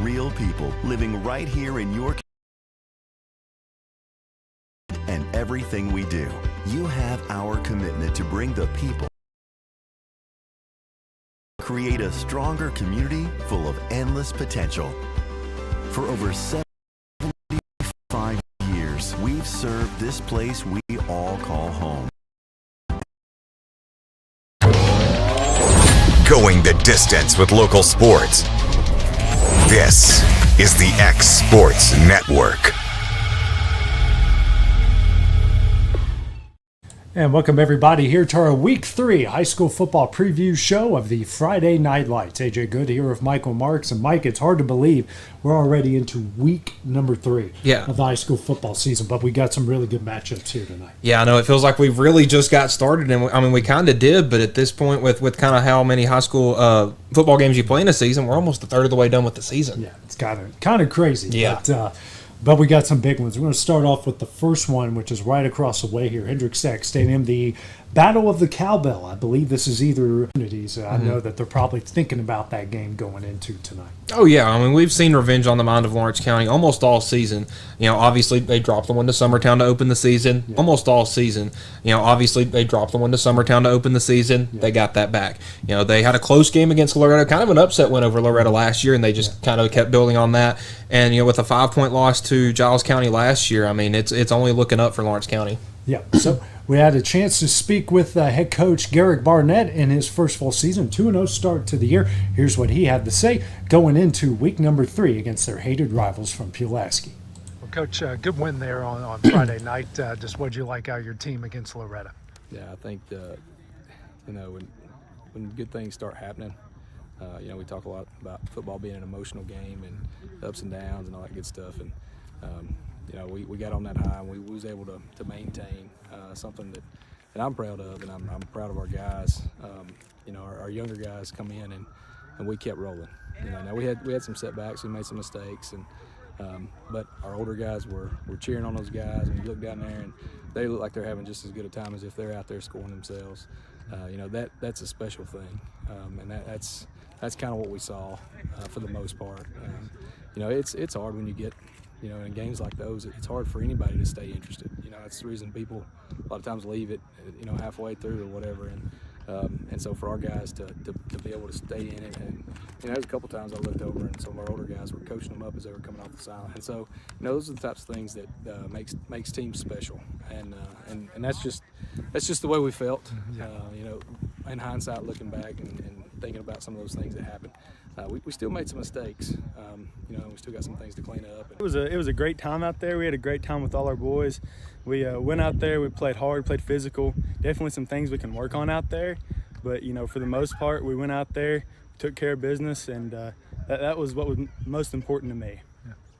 Real people living right here in your and everything we do. You have our commitment to bring the people, create a stronger community full of endless potential. For over 75 years, we've served this place we all call home. Going the distance with local sports. This is the X Sports Network. And welcome everybody here to our Week 3 high school football preview show of the Friday Night Lights. AJ Good here with Michael Marks. And Mike, it's hard to believe we're already into week number 3 of the high school football season, but we got some really good matchups here tonight. Yeah, I know. It feels like we've really just got started, and I mean, we kind of did, but at this point with kind of how many high school football games you play in a season, we're almost a third of the way done with the season. Yeah, it's kind of crazy. Yeah. But we got some big ones. We're going to start off with the first one, which is right across the way here, Hendrick Sack Stadium, the Battle of the Cowbell. I believe this is either communities. I know that they're probably thinking about that game going into tonight. Oh, yeah. I mean, we've seen revenge on the mind of Lawrence County almost all season. You know, obviously, they dropped the one to Summertown to open the season. Yeah. Almost all season. You know, obviously, they dropped the one to Summertown to open the season. Yeah. They got that back. You know, they had a close game against Loretto, kind of an upset win over Loretto last year, and they just kind of kept building on that. And, you know, with a 5-point loss to Giles County last year, I mean, it's only looking up for Lawrence County. Yeah, so we had a chance to speak with head coach Garrick Barnett in his first full season, 2-0 start to the year. Here's what he had to say going into week number 3 against their hated rivals from Pulaski. Well, Coach, good win there on Friday night. Just what did you like out of your team against Loretto? Yeah, I think, you know, when good things start happening, you know, we talk a lot about football being an emotional game and ups and downs and all that good stuff. And, you know, we got on that high and we was able to maintain something that I'm proud of, and I'm proud of our guys. You know, our younger guys come in and we kept rolling. You know, now we had some setbacks, we made some mistakes, and but our older guys were cheering on those guys, and you look down there and they look like they're having just as good a time as if they're out there scoring themselves. You know, that's a special thing, and that's kind of what we saw for the most part. You know, it's hard when you get, you know, in games like those, it's hard for anybody to stay interested. You know, that's the reason people a lot of times leave it, you know, halfway through or whatever. And so for our guys to be able to stay in it, and you know, there's a couple times I looked over and some of our older guys were coaching them up as they were coming off the sideline. And so, you know, those are the types of things that makes teams special. And that's just the way we felt. You know, in hindsight, looking back and thinking about some of those things that happened. We still made some mistakes. You know, we still got some things to clean up. It was a great time out there. We had a great time with all our boys. We went out there, we played hard, played physical. Definitely some things we can work on out there. But, you know, for the most part, we went out there, took care of business, and that was what was most important to me.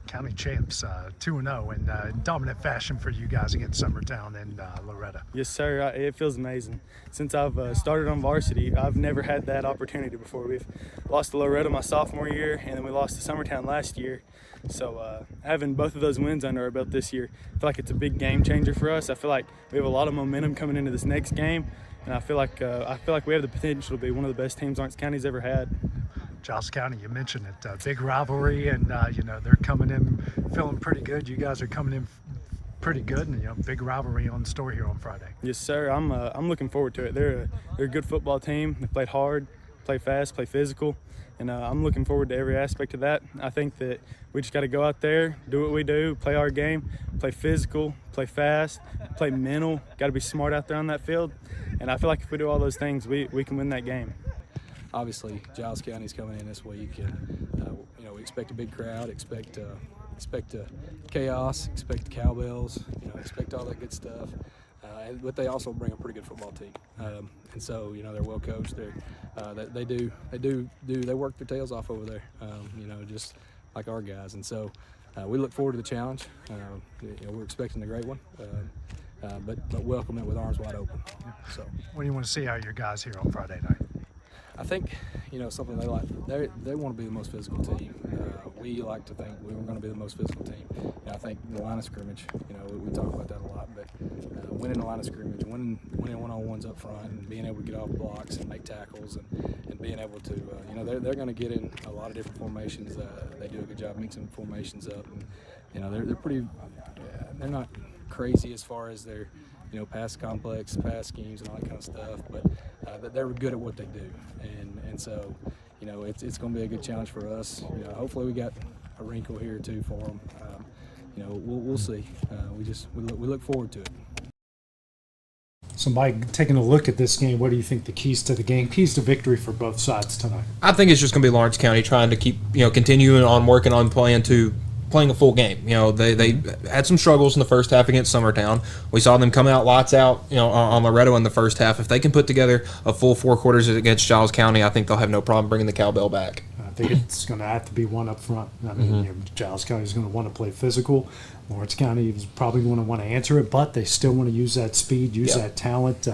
County champs, 2-0 in dominant fashion for you guys against Summertown and Loretto. Yes, sir. It feels amazing. Since I've started on varsity, I've never had that opportunity before. We've lost to Loretto my sophomore year, and then we lost to Summertown last year. So having both of those wins under our belt this year, I feel like it's a big game changer for us. I feel like we have a lot of momentum coming into this next game, and I feel like we have the potential to be one of the best teams Lawrence County's ever had. Giles County, you mentioned it, big rivalry, and you know, they're coming in feeling pretty good. You guys are coming in pretty good, and you know, big rivalry on the store here on Friday. Yes, sir. I'm looking forward to it. They're a good football team. They played hard, play fast, play physical, and I'm looking forward to every aspect of that. I think that we just got to go out there, do what we do, play our game, play physical, play fast, play mental. Got to be smart out there on that field, and I feel like if we do all those things, we can win that game. Obviously, Giles County's coming in this week, and you know, we expect a big crowd, expect chaos, expect cowbells, you know, expect all that good stuff. But they also bring a pretty good football team, and so, you know, they're well coached. They work their tails off over there, you know, just like our guys. And so we look forward to the challenge. You know, we're expecting a great one. But welcome it with arms wide open. So, what do you want to see out of your guys here on Friday night? I think, you know, something they like. They want to be the most physical team. We like to think we were going to be the most physical team. And I think the line of scrimmage, you know, we talk about that a lot, but winning the line of scrimmage, winning one-on-ones up front, and being able to get off blocks and make tackles and being able to, they're going to get in a lot of different formations. They do a good job mixing formations up. And, they're pretty, they're not crazy as far as their, pass complex, pass schemes and all that kind of stuff, but they're good at what they do. And so, it's going to be a good challenge for us. Hopefully we got a wrinkle here too for them. We'll see. We look forward to it. So, Mike, taking a look at this game, what do you think the keys to the game, keys to victory for both sides tonight? I think it's just going to be Lawrence County trying to keep, continuing on working on playing a full game. They had some struggles in the first half against Summertown. We saw them come out lights out, on Loretto in the first half. If they can put together a full 4 quarters against Giles County, I think they'll have no problem bringing the cowbell back. I think it's going to have to be one up front. I mean, Giles County is going to want to play physical. Lawrence County is probably going to want to answer it, but they still want to use that speed, that talent.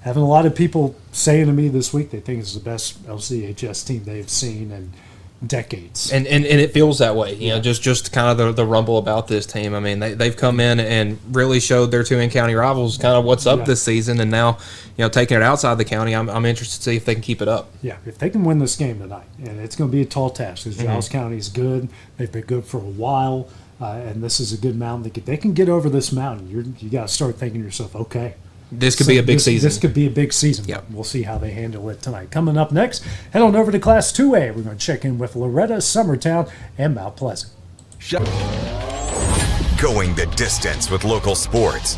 Having a lot of people saying to me this week they think it's the best LCHS team they've seen in decades. And it feels that way, just kind of the rumble about this team. I mean, they've come in and really showed their 2 in-county rivals kind of what's up this season, and now, taking it outside the county, I'm interested to see if they can keep it up. Yeah, if they can win this game tonight, and it's going to be a tall task because Giles County is good. They've been good for a while, and this is a good mountain. They can get over this mountain. You got to start thinking to yourself, okay, this could be a big season. This could be a big season. Yep. We'll see how they handle it tonight. Coming up next, head on over to Class 2A. We're going to check in with Loretta, Summertown, and Mount Pleasant. Going the distance with local sports.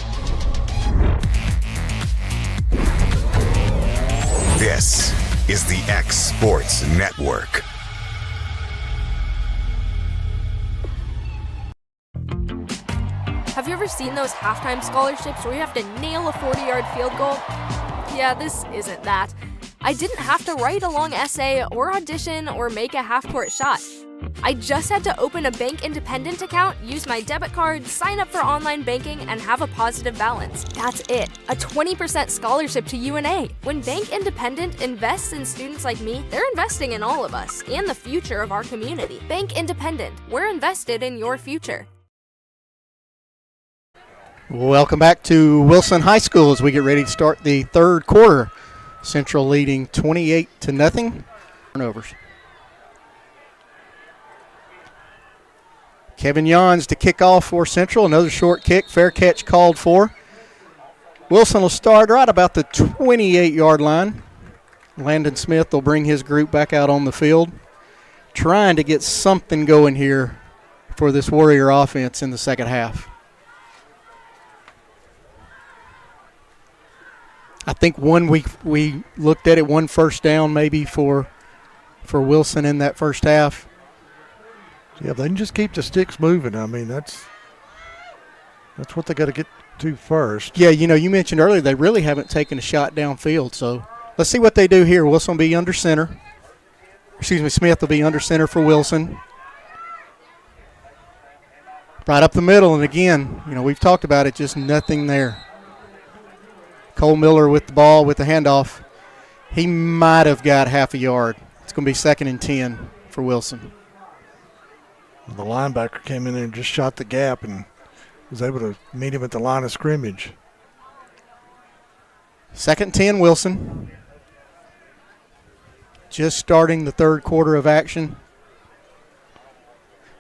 This is the X Sports Network. Have you ever seen those halftime scholarships where you have to nail a 40-yard field goal? Yeah, this isn't that. I didn't have to write a long essay or audition or make a half-court shot. I just had to open a Bank Independent account, use my debit card, sign up for online banking, and have a positive balance. That's it. A 20% scholarship to UNA. When Bank Independent invests in students like me, they're investing in all of us and the future of our community. Bank Independent. We're invested in your future. Welcome back to Wilson High School as we get ready to start the third quarter. Central leading 28-0. Turnovers. Kevin Yons to kick off for Central. Another short kick. Fair catch called for. Wilson will start right about the 28-yard line. Landon Smith will bring his group back out on the field, trying to get something going here for this Warrior offense in the second half. I think we looked at it, one first down maybe for Wilson in that first half. Yeah, they can just keep the sticks moving. I mean, that's what they got to get to first. Yeah, you mentioned earlier they really haven't taken a shot downfield. So let's see what they do here. Wilson will be under center. Smith will be under center for Wilson. Right up the middle, and again, we've talked about it, just nothing there. Cole Miller with the ball, with the handoff. He might have got half a yard. It's going to be 2nd and 10 for Wilson. The linebacker came in there and just shot the gap and was able to meet him at the line of scrimmage. 2nd and 10, Wilson. Just starting the third quarter of action.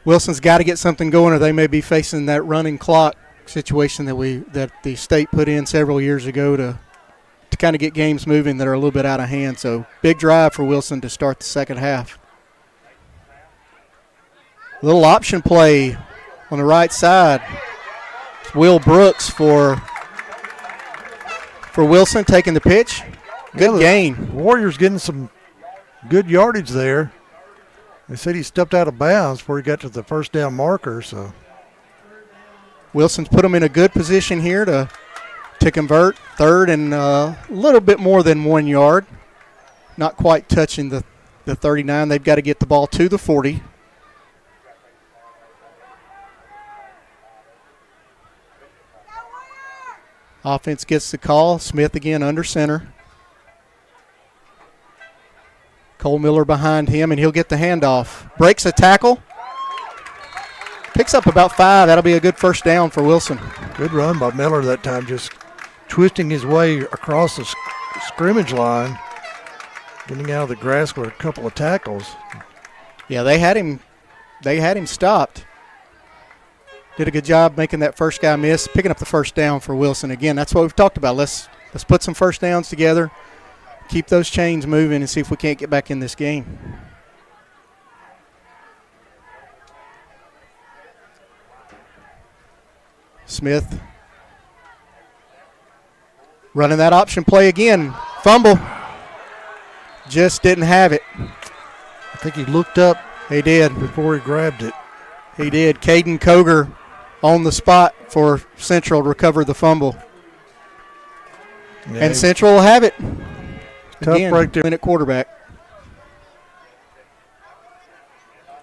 Wilson's got to get something going or they may be facing that running clock situation that the state put in several years ago to kind of get games moving that are a little bit out of hand. So big drive for Wilson to start the second half. Little option play on the right side. It's Will Brooks for Wilson taking the pitch. Good gain. Warriors getting some good yardage there. They said he stepped out of bounds before he got to the first down marker, so Wilson's put them in a good position here to convert. 3rd and a little bit more than 1 yard. Not quite touching the 39. They've got to get the ball to the 40. Offense gets the call. Smith again under center. Cole Miller behind him, and he'll get the handoff. Breaks a tackle. Picks up about 5. That'll be a good first down for Wilson. Good run by Miller that time, just twisting his way across the scrimmage line. Getting out of the grass with a couple of tackles. Yeah, they had him stopped. Did a good job making that first guy miss, picking up the first down for Wilson. Again, that's what we've talked about. Let's put some first downs together, keep those chains moving, and see if we can't get back in this game. Smith running that option play again. Fumble. Just didn't have it. I think he looked up. He did. Before he grabbed it. He did. Caden Koger on the spot for Central to recover the fumble. Yeah, and Central will have it. Tough Again, break there. Minute quarterback.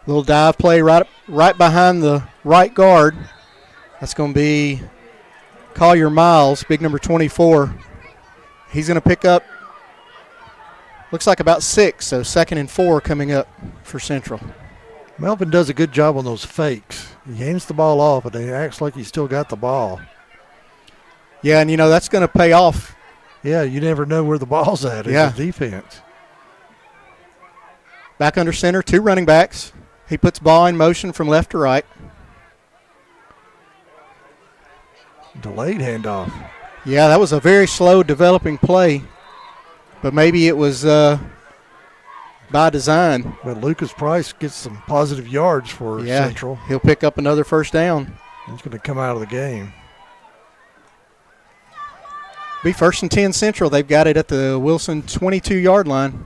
Little dive play right behind the right guard. That's going to be Collier Miles, big number 24. He's going to pick up, looks like about 6, so 2nd and 4 coming up for Central. Melvin does a good job on those fakes. He hands the ball off, but he acts like he's still got the ball. Yeah, and, that's going to pay off. Yeah, you never know where the ball's at as a defense. Back under center, 2 running backs. He puts ball in motion from left to right. Delayed handoff. Yeah, that was a very slow developing play, but maybe it was by design. But Lucas Price gets some positive yards for Central. He'll pick up another first down. He's going to come out of the game. Be 1st and 10 Central. They've got it at the Wilson 22-yard line.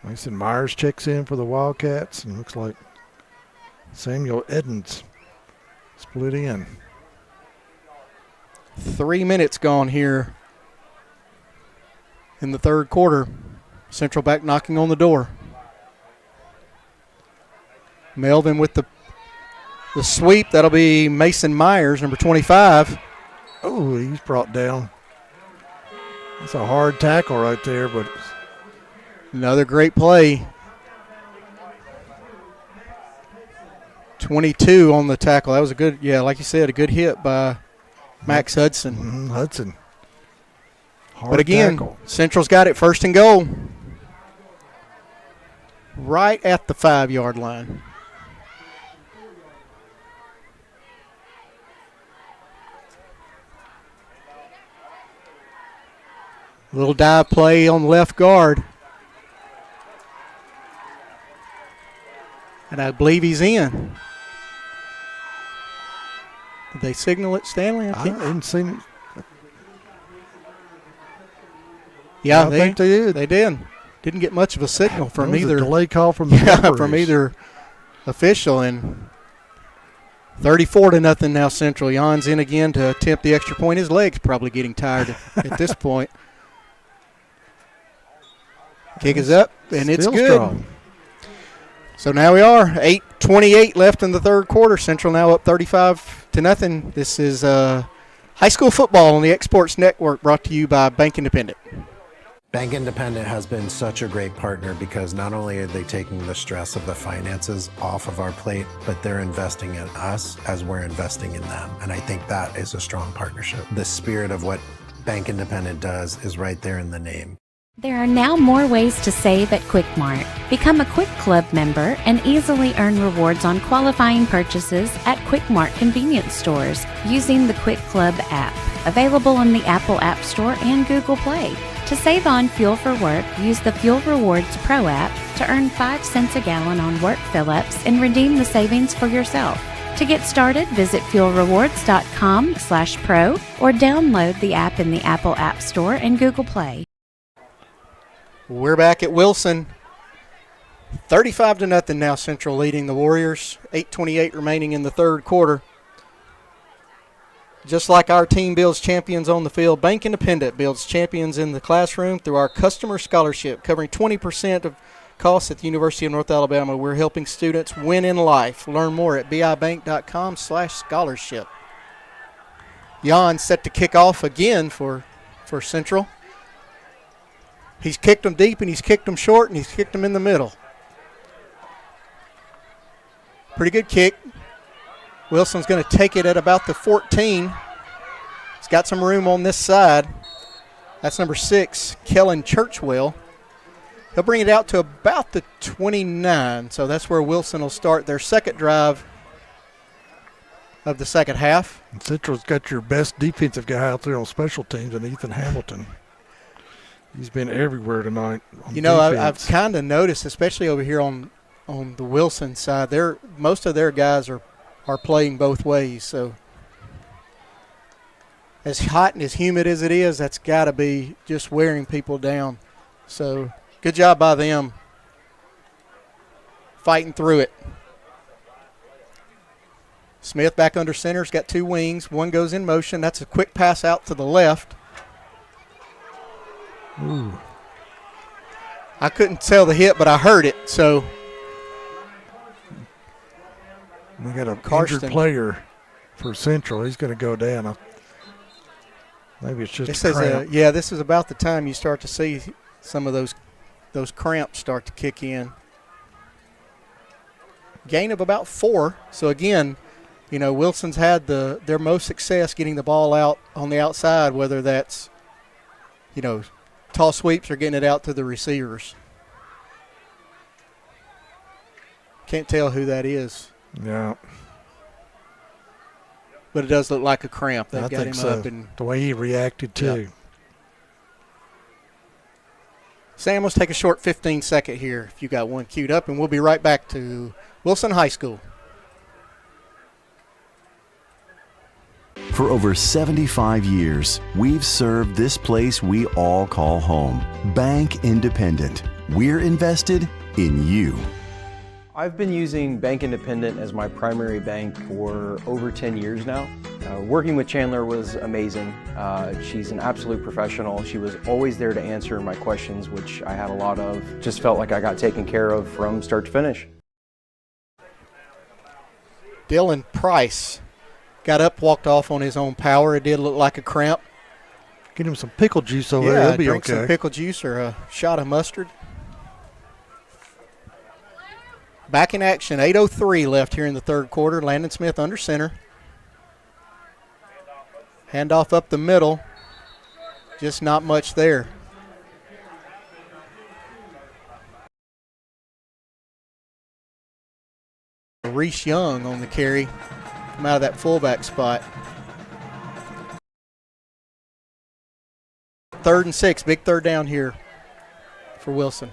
Mason Myers checks in for the Wildcats, and looks like Samuel Edens split in. 3 minutes gone here in the third quarter. Central back knocking on the door. Melvin with the sweep. That'll be Mason Myers, number 25. Oh, he's brought down. That's a hard tackle right there, but another great play. 22 on the tackle. That was a good, like you said, a good hit by Max Hudson. Hudson. Hard but again, tackle. Central's got it 1st and goal. Right at the 5-yard line. Little dive play on the left guard. And I believe he's in. Did they signal it, Stanley? I didn't see it. Yeah, I think they did. They did. Didn't get much of a signal from either. A delay call from the from either official. And 34-0 now Central. Jan's in again to attempt the extra point. His leg's probably getting tired at this point. Kick is up, and it's good. Strong. So now we are 8:28 left in the third quarter. Central now up 35-0. This is high school football on the Exports Network, brought to you by Bank Independent. Bank Independent has been such a great partner because not only are they taking the stress of the finances off of our plate, but they're investing in us as we're investing in them. And I think that is a strong partnership. The spirit of what Bank Independent does is right there in the name. There are now more ways to save at Quick Mart. Become a Quick Club member and easily earn rewards on qualifying purchases at Quick Mart convenience stores using the Quick Club app, available on the Apple App Store and Google Play. To save on fuel for work, use the Fuel Rewards Pro app to earn 5 cents a gallon on work fill-ups and redeem the savings for yourself. To get started, visit fuelrewards.com/pro or download the app in the Apple App Store and Google Play. We're back at Wilson. 35-0 now, Central leading the Warriors. 8:28 remaining in the third quarter. Just like our team builds champions on the field, Bank Independent builds champions in the classroom through our customer scholarship, covering 20% of costs at the University of North Alabama. We're helping students win in life. Learn more at bibank.com/scholarship. Jan set to kick off again for Central. He's kicked them deep, and he's kicked them short, and he's kicked them in the middle. Pretty good kick. Wilson's going to take it at about the 14. He's got some room on this side. That's number 6, Kellen Churchwell. He'll bring it out to about the 29, so that's where Wilson will start their second drive of the second half. And Central's got your best defensive guy out there on special teams, and Ethan Hamilton. He's been everywhere tonight. You know, I've kind of noticed, especially over here on the Wilson side, most of their guys are playing both ways. So as hot and as humid as it is, that's got to be just wearing people down. So good job by them fighting through it. Smith back under center. He's got two wings. One goes in motion. That's a quick pass out to the left. Ooh. I couldn't tell the hit, but I heard it. So we got a Karsten. injured player for Central. He's going to go down. Maybe it's just a cramp. This is about the time you start to see some of those cramps start to kick in. Gain of about 4. So again, you know, Wilson's had their most success getting the ball out on the outside, whether that's, you know, toss sweeps or getting it out to the receivers. Can't tell who that is. Yeah. But it does look like a cramp. They've I got think him so. up. And the way he reacted, too. Yep. Sam, let's take a short 15-second here if you got one queued up, and we'll be right back to Wilson High School. For over 75 years, we've served this place we all call home. Bank Independent. We're invested in you. I've been using Bank Independent as my primary bank for over 10 years now. Working with Chandler was amazing. She's an absolute professional. She was always there to answer my questions, which I had a lot of. Just felt like I got taken care of from start to finish. Dylan Price got up, walked off on his own power. It did look like a cramp. Get him some pickle juice over there. He'll be drink okay. Some pickle juice or a shot of mustard. Back in action, 8:03 left here in the third quarter. Landon Smith under center. Handoff up the middle. Just not much there. Reese Young on the carry from out of that fullback spot. 3rd and 6, big third down here for Wilson.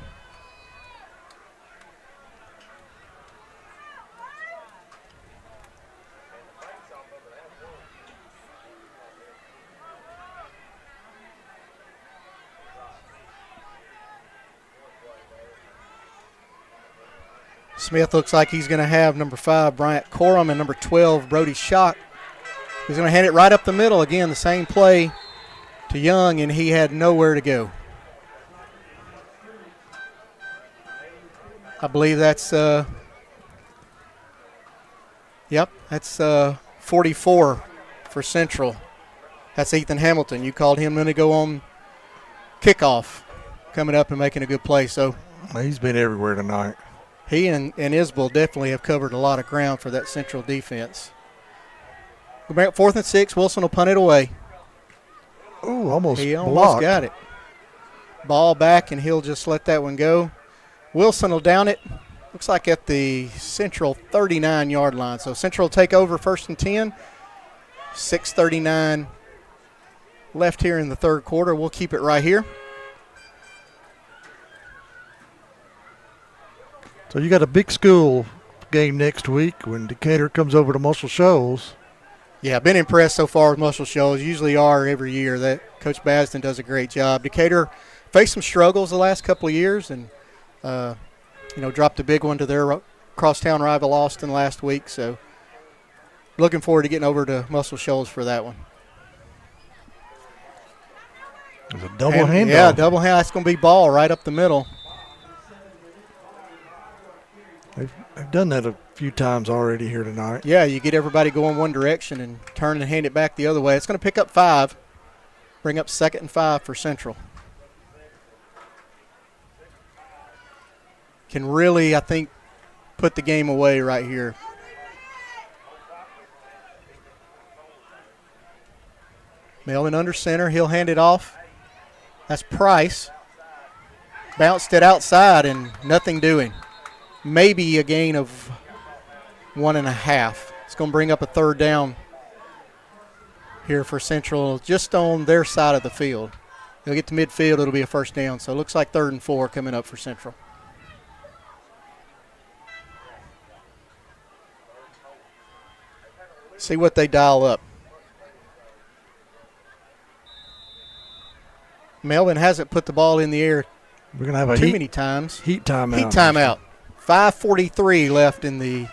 Smith looks like he's going to have number 5, Bryant Corum, and number 12, Brody Schock. He's going to hand it right up the middle. Again, the same play to Young, and he had nowhere to go. I believe that's, that's 44 for Central. That's Ethan Hamilton. You called him going to go on kickoff, coming up and making a good play. So he's been everywhere tonight. He and Isbell definitely have covered a lot of ground for that Central defense. Go back 4th and 6. Wilson will punt it away. Ooh, almost He almost blocked. got it. Ball back, and he'll just let that one go. Wilson will down it. Looks like at the Central 39-yard line. So Central will take over 1st and 10. 6:39 left here in the third quarter. We'll keep it right here. So you got a big school game next week when Decatur comes over to Muscle Shoals. Yeah, I've been impressed so far with Muscle Shoals. Usually are every year. That Coach Basden does a great job. Decatur faced some struggles the last couple of years and, dropped a big one to their crosstown rival Austin last week. So looking forward to getting over to Muscle Shoals for that one. There's a double handoff. Yeah, double hand. That's going to be ball right up the middle. They've done that a few times already here tonight. Yeah, you get everybody going one direction and turn and hand it back the other way. It's going to pick up 5, bring up 2nd and 5 for Central. Can really, I think, put the game away right here. Melvin under center. He'll hand it off. That's Price. Bounced it outside and nothing doing. Maybe a gain of 1.5. It's going to bring up a third down here for Central, just on their side of the field. They'll get to midfield, it'll be a first down. So it looks like 3rd and 4 coming up for Central. See what they dial up. Melvin hasn't put the ball in the air We're going to have a too many times. Heat timeout. Heat timeout. 5:43 left in the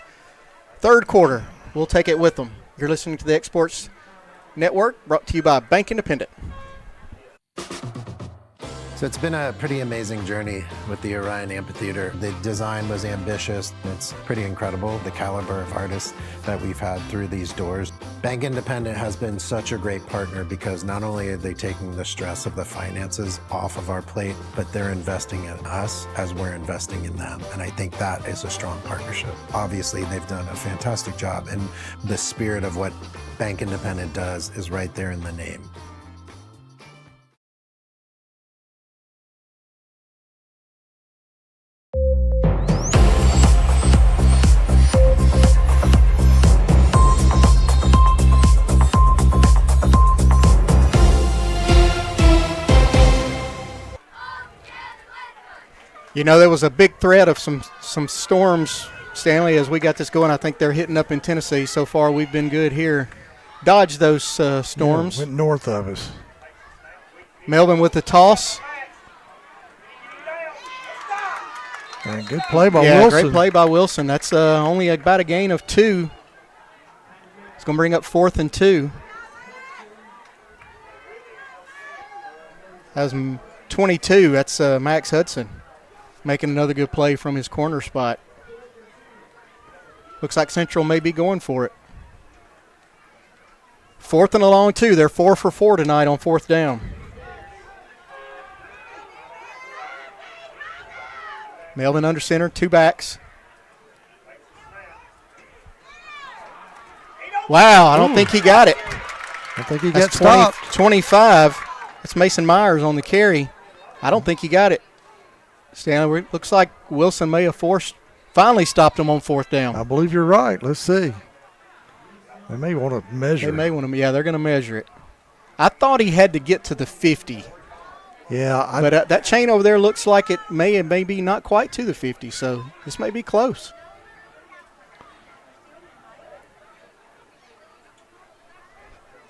third quarter. We'll take it with them. You're listening to the Exports Network, brought to you by Bank Independent. So it's been a pretty amazing journey with the Orion Amphitheater. The design was ambitious. It's pretty incredible, the caliber of artists that we've had through these doors. Bank Independent has been such a great partner because not only are they taking the stress of the finances off of our plate, but they're investing in us as we're investing in them. And I think that is a strong partnership. Obviously, they've done a fantastic job, and the spirit of what Bank Independent does is right there in the name. You know, there was a big threat of some storms, Stanley, as we got this going. I think they're hitting up in Tennessee. So far, we've been good here. Dodged those storms. Yeah, went north of us. Melvin with the toss. And good play by Wilson. Wilson. Yeah, great play by Wilson. That's only about a gain of 2. It's going to bring up 4th and 2. That was 22. That's Max Hudson making another good play from his corner spot. Looks like Central may be going for it. 4th and a long 2. They're 4 for 4 tonight on 4th down. Melvin under center, 2 backs. Wow, I don't think he got it. I think he got stopped. 25. That's Mason Myers on the carry. I don't think he got it. Stanley, looks like Wilson may have finally stopped him on 4th down. I believe you're right. Let's see. They may want to measure it. They may want to, yeah, they're going to measure it. I thought he had to get to the 50. Yeah. But that chain over there looks like it may be not quite to the 50, so this may be close.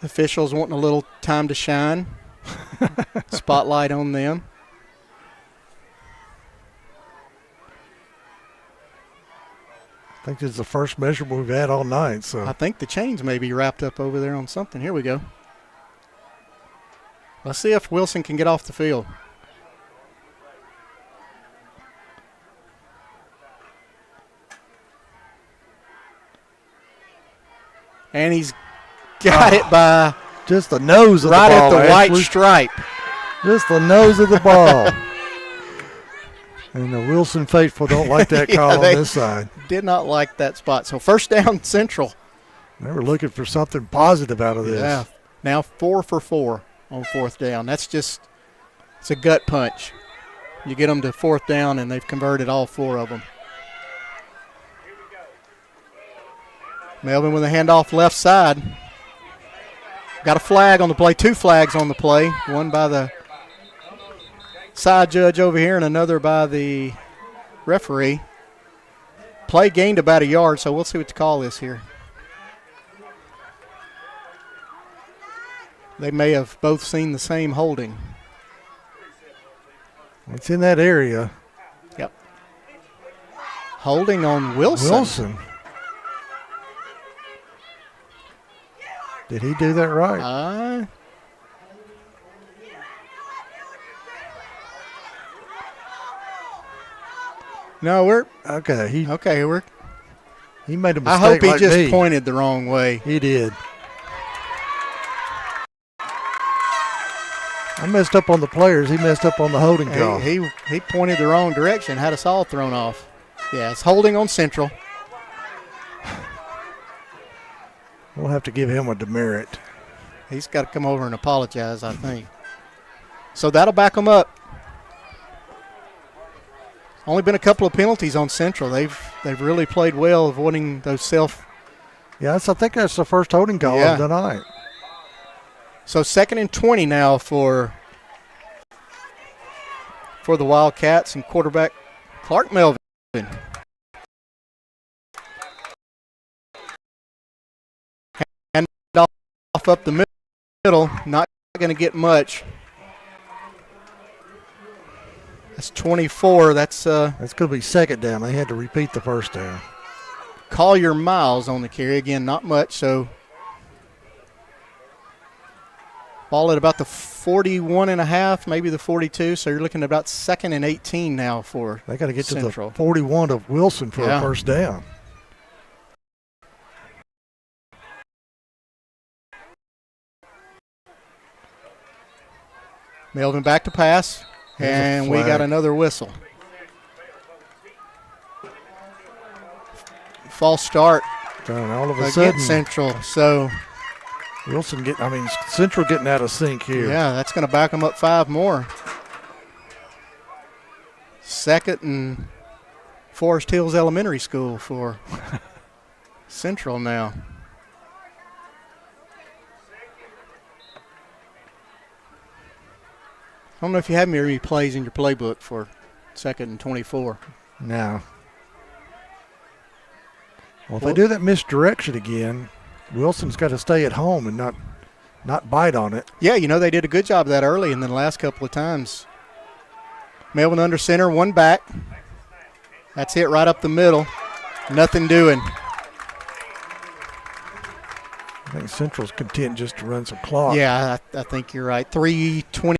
Officials wanting a little time to shine. Spotlight on them. I think this is the first measurable we've had all night. So I think the chains may be wrapped up over there on something. Here we go. Let's see if Wilson can get off the field. And he's got it by just the nose of right the ball. Right at the white stripe. Just the nose of the ball. And the Wilson faithful don't like that call on this side. Did not like that spot. So first down, Central. They were looking for something positive out of this. Yeah. Now 4 for 4 on 4th down. It's a gut punch. You get them to 4th down, and they've converted all 4 of them. Melvin with a handoff left side. Got a flag on the play, 2 flags on the play. One by the side judge over here and another by the referee. Play gained about a yard, so we'll see what the call is here. They may have both seen the same holding. It's in that area. Yep. Holding on Wilson. Did he do that right? No, we're okay. He made a mistake. I hope he like just me. Pointed the wrong way. He did. I messed up on the players. He messed up on the holding call. He pointed the wrong direction. Had us all thrown off. Yeah, it's holding on Central. We'll have to give him a demerit. He's got to come over and apologize, I think. So that'll back him up. Only been a couple of penalties on Central. They've really played well, avoiding those self. Yeah, I think that's the first holding call of the night. So 2nd and 20 now for the Wildcats and quarterback Clark Melvin. Hand off up the middle, not going to get much. That's 24. That's going to be 2nd down. They had to repeat the first down. Collier Miles on the carry. Again, not much, so ball at about the 41 and a half, maybe the 42, so you're looking at about 2nd and 18 now for They got to get Central. to the 41 of Wilson for a first down. Melvin back to pass, and we got another whistle. False start And all of a against sudden, Central, so Central getting out of sync here. yeah, that's going to back them up 5 more. 2nd and Forest Hills Elementary School for Central now. I don't know if you have any plays in your playbook for 2nd and 24. No. Well, if they do that misdirection again, Wilson's got to stay at home and not bite on it. Yeah, they did a good job of that early, and then the last couple of times. Melvin under center, one back. That's it right up the middle. Nothing doing. I think Central's content just to run some clock. Yeah, I think you're right. 3:23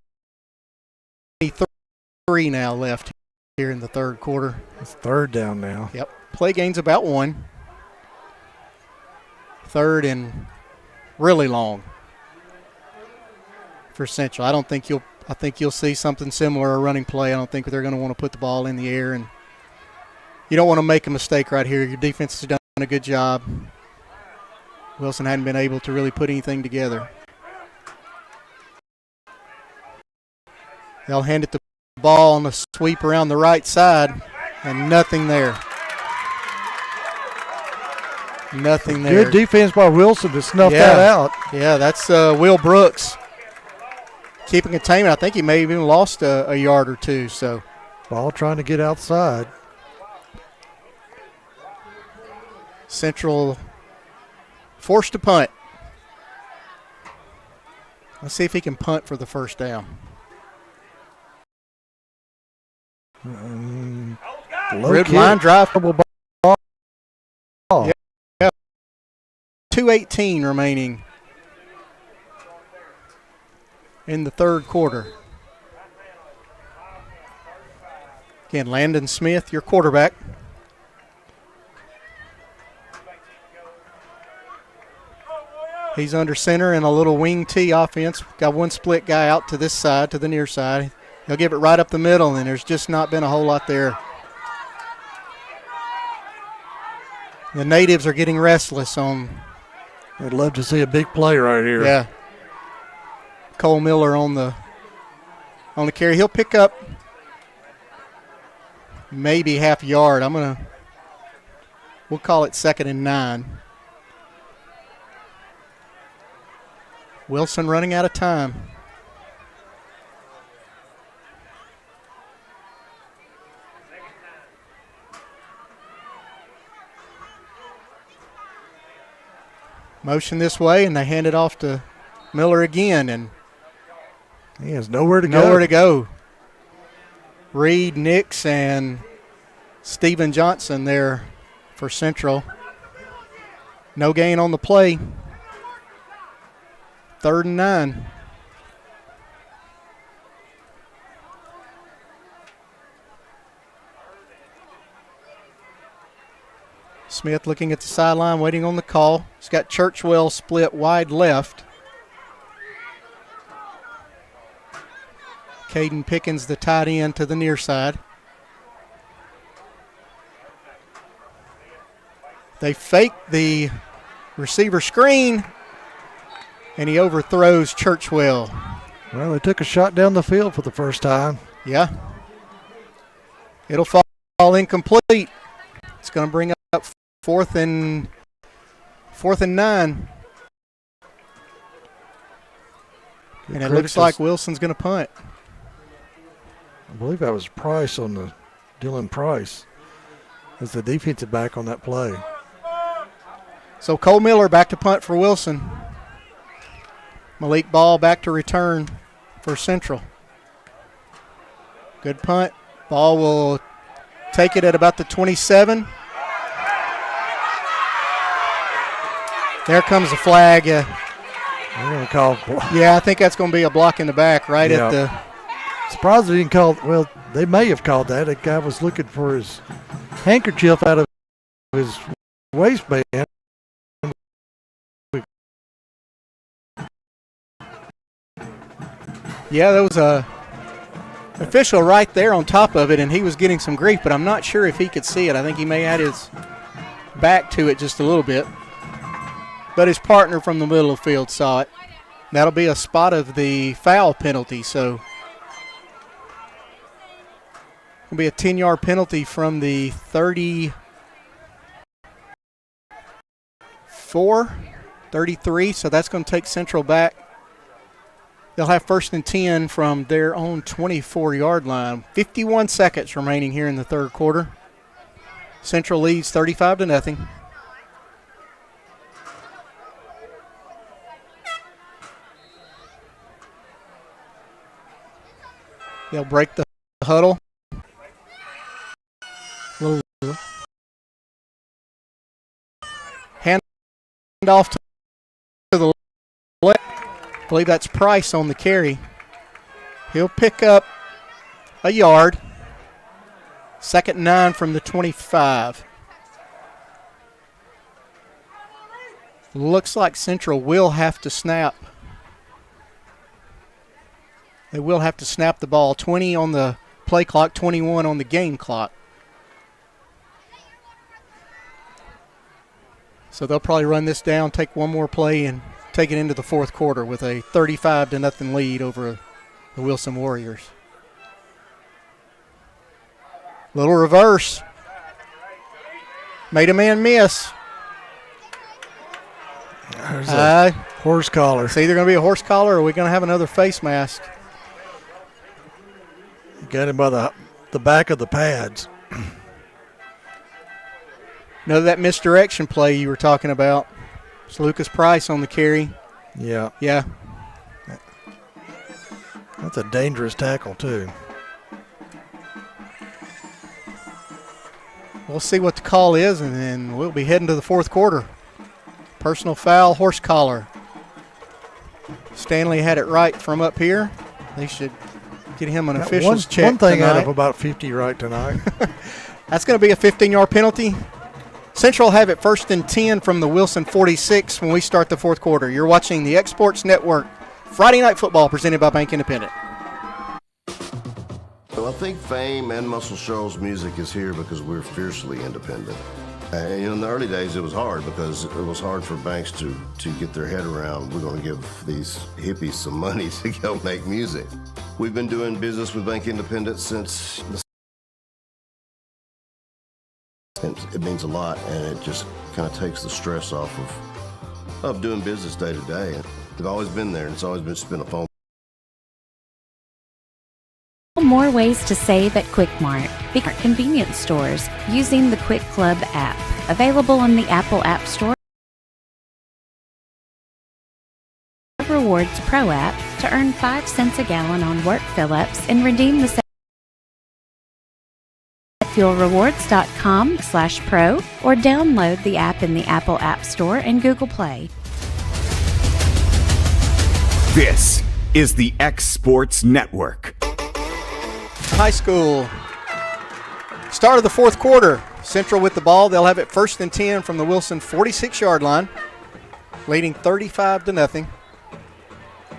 now left here in the third quarter. It's 3rd down now. Yep. Play gain's about 1. 3rd and really long for Central. I think you'll see something similar, a running play. I don't think they're going to want to put the ball in the air, and you don't want to make a mistake right here. Your defense has done a good job. Wilson hadn't been able to really put anything together. They'll hand it the ball on the sweep around the right side, and nothing there. Nothing there. Good defense by Wilson to snuff that out. Yeah, that's Will Brooks keeping containment. I think he may have even lost a yard or two. So ball trying to get outside. Central forced to punt. Let's see if he can punt for the first down. Red line drive. Ball. Yeah. 2:18 remaining in the third quarter. Again, Landon Smith, your quarterback. He's under center in a little wing T offense. Got one split guy out to this side, to the near side. He'll give it right up the middle, and there's just not been a whole lot there. The natives are getting restless on. I'd love to see a big play right here. Yeah. Cole Miller on the carry. He'll pick up maybe half yard. We'll call it 2nd and 9. Wilson running out of time. Motion this way, and they hand it off to Miller again, and he has nowhere to go. Reed, Nix, and Steven Johnson there for Central. No gain on the play. 3rd and 9. Smith looking at the sideline, waiting on the call. He's got Churchwell split wide left. Caden Pickens, the tight end, to the near side. They fake the receiver screen, and he overthrows Churchwell. Well, they took a shot down the field for the first time. Yeah. It'll fall incomplete. It's going to bring up fourth and 9. And it looks like Wilson's going to punt. I believe that was Price on the Dylan Price as the defensive back on that play. So Cole Miller back to punt for Wilson. Malik Ball back to return for Central. Good punt. Ball will take it at about the 27. There comes the flag. They're going to call. Yeah, I think that's going to be a block in the back right at the. Surprised they didn't call. Well, they may have called that. A guy was looking for his handkerchief out of his waistband. Yeah, there was a official right there on top of it, and he was getting some grief, but I'm not sure if he could see it. I think he may have had his back to it just a little bit. But his partner from the middle of the field saw it. That'll be a spot of the foul penalty, so it'll be a 10-yard penalty from the 34, 33, so that's going to take Central back. They'll have 1st and 10 from their own 24-yard line. 51 seconds remaining here in the third quarter. Central leads 35-0. They'll break the huddle. Hand off to the left. I believe that's Price on the carry. He'll pick up a yard. 2nd and 9 from the 25. Looks like Central will have to snap. They will have to snap the ball. 20 on the play clock, 21 on the game clock. So they'll probably run this down, take one more play, and take it into the fourth quarter with a 35-0 lead over the Wilson Warriors. Little reverse. Made a man miss. There's a horse collar. It's either going to be a horse collar or we're going to have another face mask. Got him by the back of the pads. Know that misdirection play you were talking about. It's Lucas Price on the carry. Yeah. Yeah. That's a dangerous tackle, too. We'll see what the call is, and then we'll be heading to the fourth quarter. Personal foul, horse collar. Stanley had it right from up here. They should get him an official's check One thing tonight. out of about 50 right tonight. That's going to be a 15-yard penalty. Central have it 1st and 10 from the Wilson 46 when we start the fourth quarter. You're watching the Exports Network Friday Night Football presented by Bank Independent. Well, I think Fame and Muscle Shoals music is here because we're fiercely independent. And in the early days, it was hard because it was hard for banks to get their head around, we're going to give these hippies some money to go make music. We've been doing business with Bank Independent since it means a lot, and it just kind of takes the stress off of doing business day to day. They've always been there, and it's always been a phone. More ways to save at Quickmart. Big convenience stores using the Quick Club app. Available on the Apple App Store. Rewards Pro app to earn 5 cents a gallon on work fill-ups and redeem the fuelrewards.com/pro or download the app in the Apple App Store and Google Play. This is the X Sports Network. High school. Start of the fourth quarter. Central with the ball. They'll have it 1st and 10 from the Wilson 46-yard line, leading 35-0.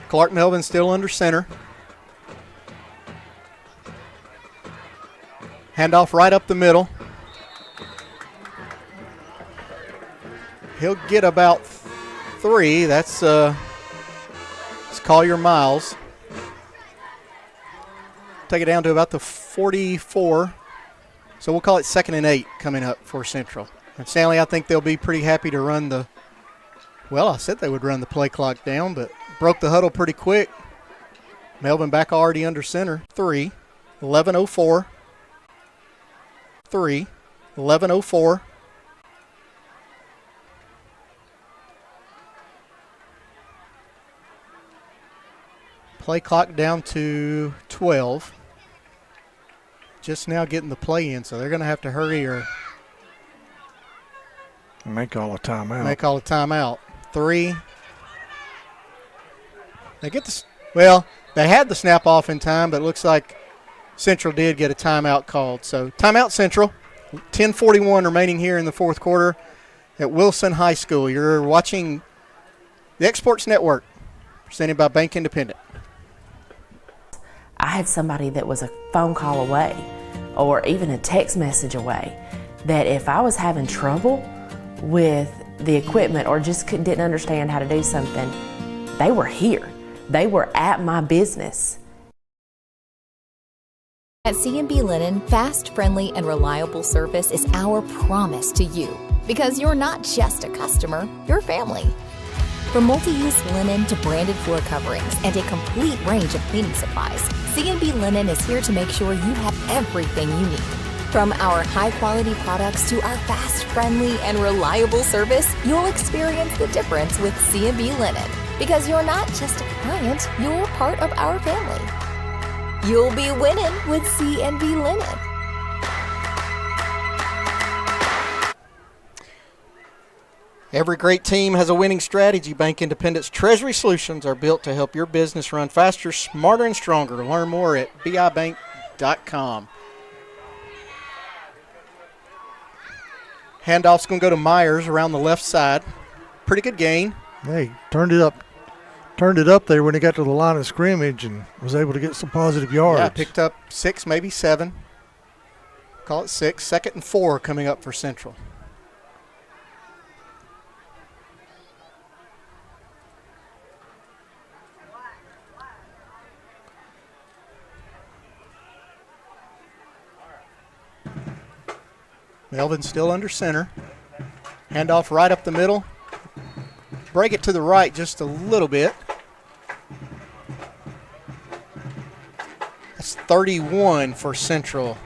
Clark Melvin still under center. Handoff right up the middle. He'll get about 3. That's Collier Miles. Take it down to about the 44. So we'll call it 2nd and 8 coming up for Central. And Stanley, I think they'll be pretty happy to run the, well, I said they would run the play clock down, but broke the huddle pretty quick. Melvin back already under center. 3, 11:04. 3, 11:04. Play clock down to 12. Just now getting the play in, so they're going to have to hurry or make all a timeout. Make all a timeout. 3. They get the, well, they had the snap off in time, but it looks like Central did get a timeout called. So timeout Central. 10:41 remaining here in the fourth quarter at Wilson High School. You're watching the Exports Network, presented by Bank Independent. I had somebody that was a phone call away or even a text message away that if I was having trouble with the equipment or just didn't understand how to do something, they were here. They were at my business. At C&B Linen, fast, friendly, and reliable service is our promise to you because you're not just a customer, you're family. From multi-use linen to branded floor coverings and a complete range of cleaning supplies, C&B Linen is here to make sure you have everything you need. From our high-quality products to our fast, friendly, and reliable service, you'll experience the difference with C&B Linen because you're not just a client, you're part of our family. You'll be winning with C&B Linen. Every great team has a winning strategy. Bank Independent's Treasury Solutions are built to help your business run faster, smarter, and stronger. Learn more at bibank.com. Handoff's going to go to Myers around the left side. Pretty good gain. Hey, turned it up there when he got to the line of scrimmage and was able to get some positive yards. Yeah, picked up 6, maybe 7. Call it 6. 2nd and 4 coming up for Central. Melvin still under center. Handoff right up the middle. Break it to the right just a little bit. That's 31 for Central.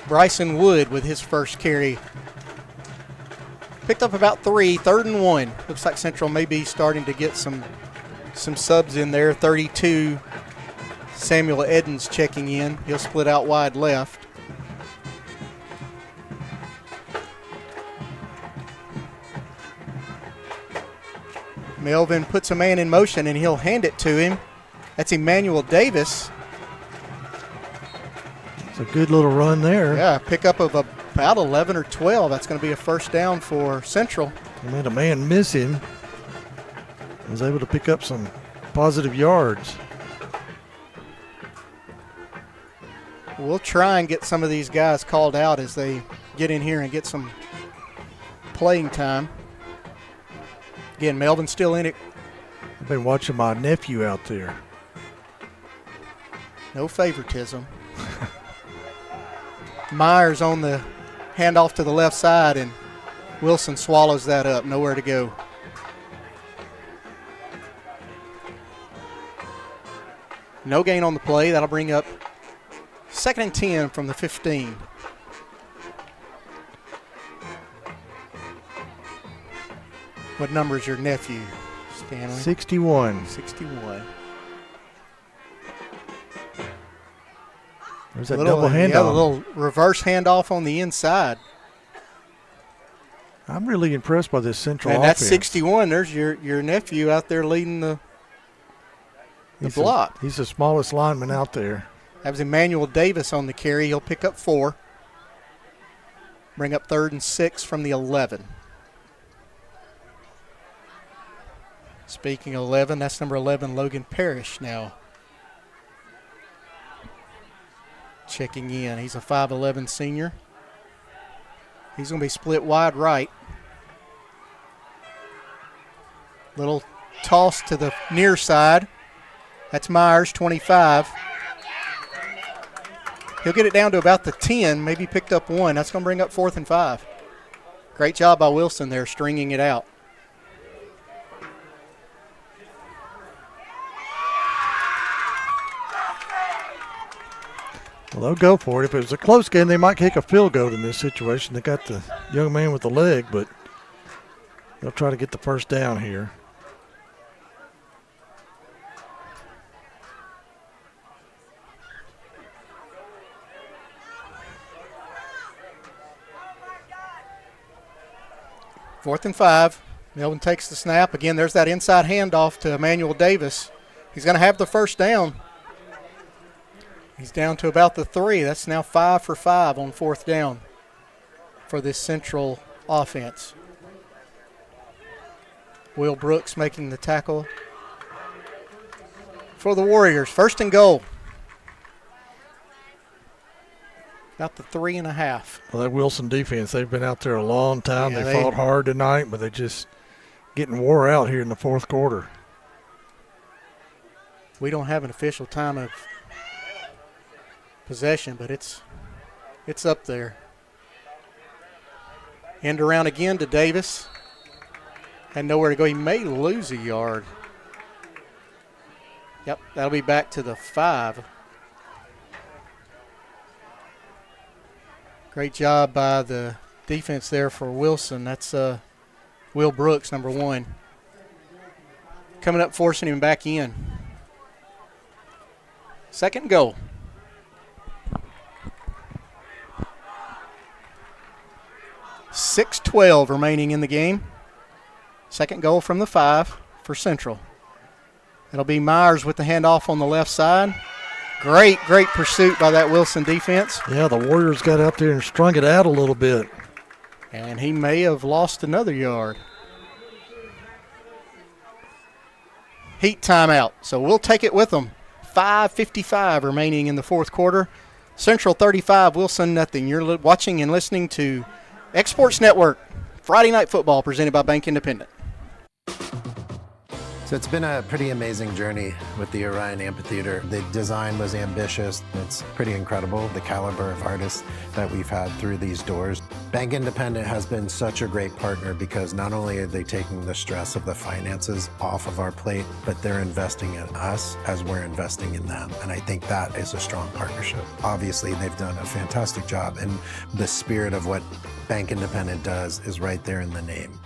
Bryson Wood with his first carry. Picked up about 3, 3rd and 1. Looks like Central may be starting to get some subs in there. 32, Samuel Edens checking in. He'll split out wide left. Melvin puts a man in motion, and he'll hand it to him. That's Emmanuel Davis. It's a good little run there. Yeah, pickup of about 11 or 12. That's going to be a first down for Central. He made a man miss him. Was able to pick up some positive yards. We'll try and get some of these guys called out as they get in here and get some playing time. Again, Melvin's still in it. I've been watching my nephew out there. No favoritism. Myers on the handoff to the left side, and Wilson swallows that up. Nowhere to go. No gain on the play. That'll bring up 2nd and 10 from the 15. What number is your nephew, Stanley? 61. 61. There's that double handoff. Yeah, a little reverse handoff on the inside. I'm really impressed by this Central and offense. That's 61. There's your nephew out there leading the block. He's the smallest lineman out there. That was Emmanuel Davis on the carry. He'll pick up 4. Bring up 3rd and 6 from the 11. Speaking of 11, that's number 11, Logan Parrish now. Checking in. He's a 5'11 senior. He's going to be split wide right. Little toss to the near side. That's Myers, 25. He'll get it down to about the 10, maybe picked up 1. That's going to bring up 4th and 5. Great job by Wilson there, stringing it out. Well, they'll go for it. If it was a close game, they might kick a field goal in this situation. They got the young man with the leg, but they'll try to get the first down here. Fourth and 5. Melvin takes the snap. Again, there's that inside handoff to Emmanuel Davis. He's going to have the first down. He's down to about the 3. That's now 5 for 5 on 4th down for this Central offense. Will Brooks making the tackle for the Warriors. 1st and goal. About the 3.5. Well, that Wilson defense, they've been out there a long time. Yeah, they fought hard tonight, but they're just getting wore out here in the 4th quarter. We don't have an official time of possession, but it's up there. End around again to Davis. Had nowhere to go. He may lose a yard. Yep, that'll be back to the 5. Great job by the defense there for Wilson. That's Will Brooks, number 1. Coming up, forcing him back in. 2nd goal. .6:12 remaining in the game. 2nd goal from the 5 for Central. It'll be Myers with the handoff on the left side. Great pursuit by that Wilson defense. Yeah, the Warriors got out there and strung it out a little bit. And he may have lost another yard. Heat timeout, so we'll take it with them. 5:55 remaining in the 4th quarter. Central 35, Wilson nothing. You're watching and listening to Exports Network, Friday Night Football presented by Bank Independent. So it's been a pretty amazing journey with the Orion Amphitheater. The design was ambitious. It's pretty incredible, the caliber of artists that we've had through these doors. Bank Independent has been such a great partner because not only are they taking the stress of the finances off of our plate, but they're investing in us as we're investing in them. And I think that is a strong partnership. Obviously, they've done a fantastic job, and the spirit of what Bank Independent does is right there in the name.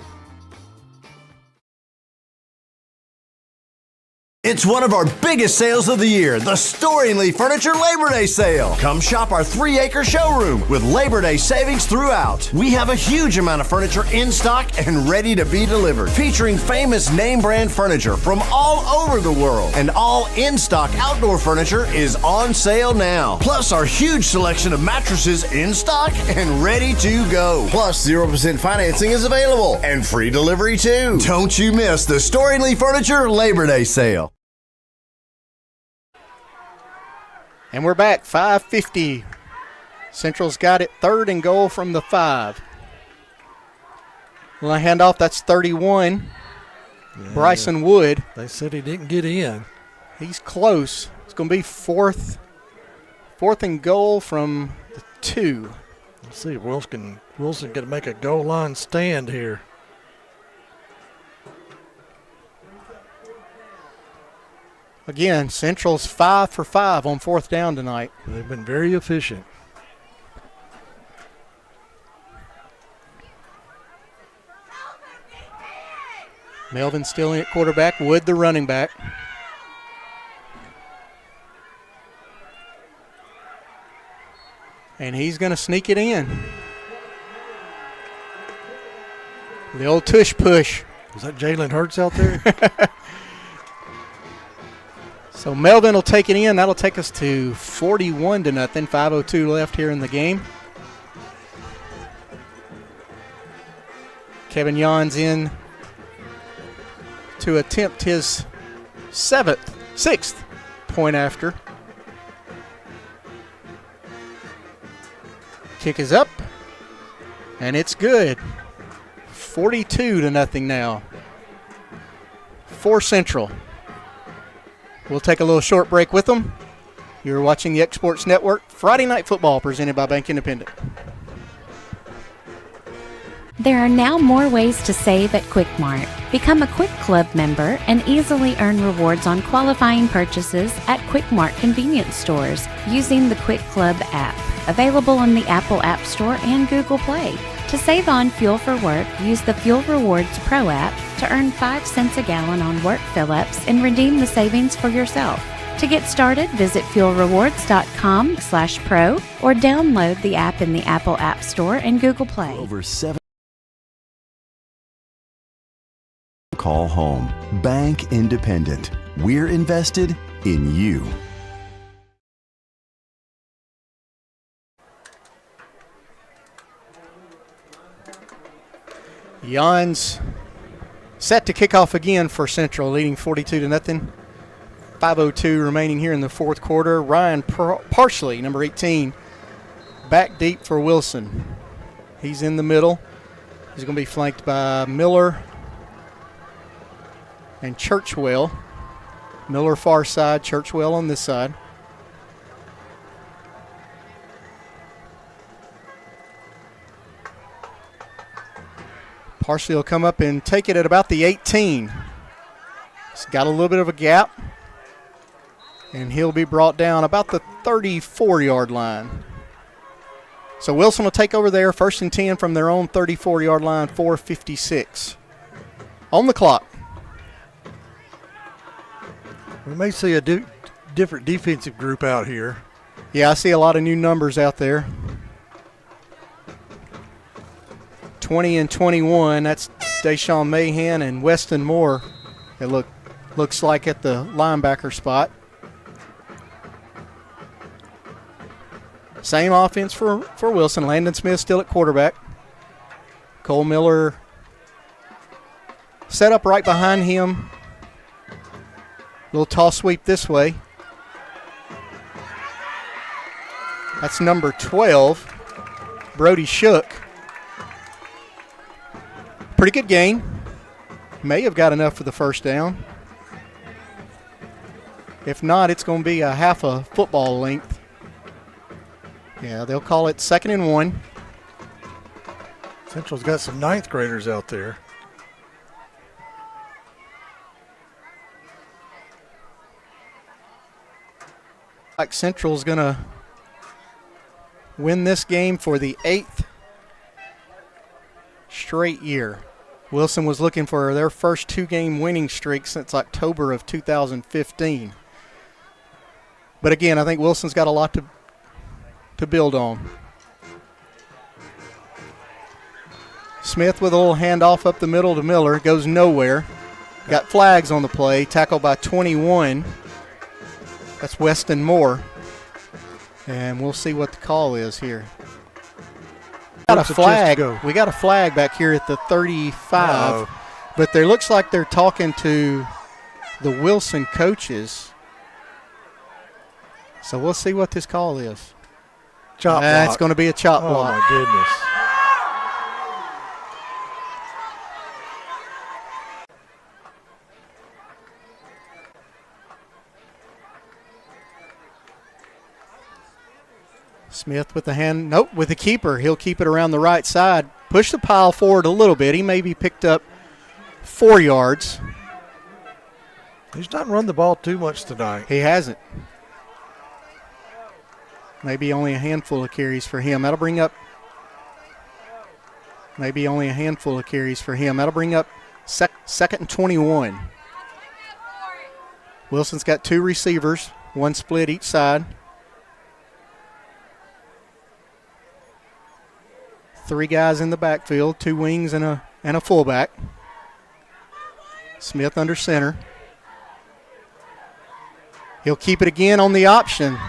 It's one of our biggest sales of the year, the Storingly Furniture Labor Day Sale. Come shop our 3-acre showroom with Labor Day savings throughout. We have a huge amount of furniture in stock and ready to be delivered, featuring famous name brand furniture from all over the world. And all in-stock outdoor furniture is on sale now. Plus our huge selection of mattresses in stock and ready to go. Plus 0% financing is available and free delivery too. Don't you miss the Storingly Furniture Labor Day Sale. And we're back, 5:50. Central's got it, 3rd and goal from the 5. Well, I hand off, that's 31. Yeah, Bryson Wood. They said he didn't get in. He's close. It's going to be 4th and goal from the 2. Let's see if Wilson can make a goal line stand here. Again, Central's 5 for 5 on 4th down tonight. They've been very efficient. Melvin still in at quarterback, Wood the running back. And he's going to sneak it in. The old tush push. Is that Jalen Hurts out there? So Melvin will take it in. That'll take us to 41-0. 5:02 left here in the game. Kevin Yon's in to attempt his 6th point after. Kick is up, and it's good. 42-0 now for Central. We'll take a little short break with them. You're watching the X Sports Network, Friday Night Football, presented by Bank Independent. There are now more ways to save at Quick Mart. Become a Quick Club member and easily earn rewards on qualifying purchases at Quick Mart convenience stores using the Quick Club app, available in the Apple App Store and Google Play. To save on fuel for work, use the Fuel Rewards Pro app to earn 5 cents a gallon on work fill-ups and redeem the savings for yourself. To get started, visit fuelrewards.com/pro or download the app in the Apple App Store and Google Play. Over 7. Call home. Bank Independent. We're invested in you. Jan's set to kick off again for Central, leading 42-0. 5:02 remaining here in the fourth quarter. Ryan Parsley, number 18, back deep for Wilson. He's in the middle. He's going to be flanked by Miller and Churchwell. Miller far side, Churchwell on this side. Parsley will come up and take it at about the 18. He's got a little bit of a gap, and he'll be brought down about the 34-yard line. So Wilson will take over there, 1st and 10 from their own 34-yard line, 4:56 on the clock. We may see a different defensive group out here. Yeah, I see a lot of new numbers out there. 20 and 21, that's Deshaun Mahan and Weston Moore. It looks like at the linebacker spot. Same offense for Wilson. Landon Smith still at quarterback. Cole Miller set up right behind him. Little toss sweep this way. That's number 12, Brody Shook. Pretty good gain. May have got enough for the first down. If not, it's going to be a half a football length. Yeah, they'll call it 2nd and 1. Central's got some 9th graders out there. Like Central's going to win this game for the 8th straight year. Wilson was looking for their first 2-game winning streak since October of 2015. But again, I think Wilson's got a lot to build on. Smith with a little handoff up the middle to Miller. Goes nowhere. Got flags on the play. Tackled by 21. That's Weston Moore. And we'll see what the call is here. Got a flag. We got a flag back here at the 35. But there looks like they're talking to the Wilson coaches. So we'll see what this call is. Chop block. It's going to be a chop block. Oh, my goodness. Smith with the hand. Nope, with the keeper. He'll keep it around the right side. Push the pile forward a little bit. He maybe picked up 4 yards. He's not run the ball too much tonight. He hasn't. Maybe only a handful of carries for him. That'll bring up second and 21. Wilson's got 2 receivers, 1 split each side. 3 guys in the backfield, 2 wings and a fullback. Smith under center. He'll keep it again on the option.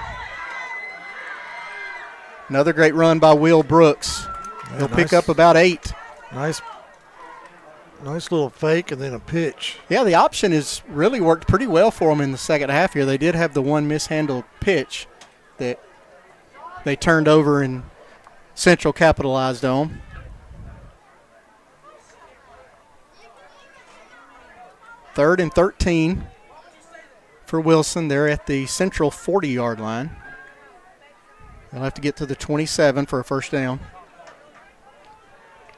Another great run by Will Brooks. He'll pick up about 8. Nice little fake and then a pitch. Yeah, the option has really worked pretty well for them in the second half here. They did have the one mishandled pitch that they turned over and Central capitalized on. Third and 13 for Wilson. They're at the central 40-yard line. They'll have to get to the 27 for a first down.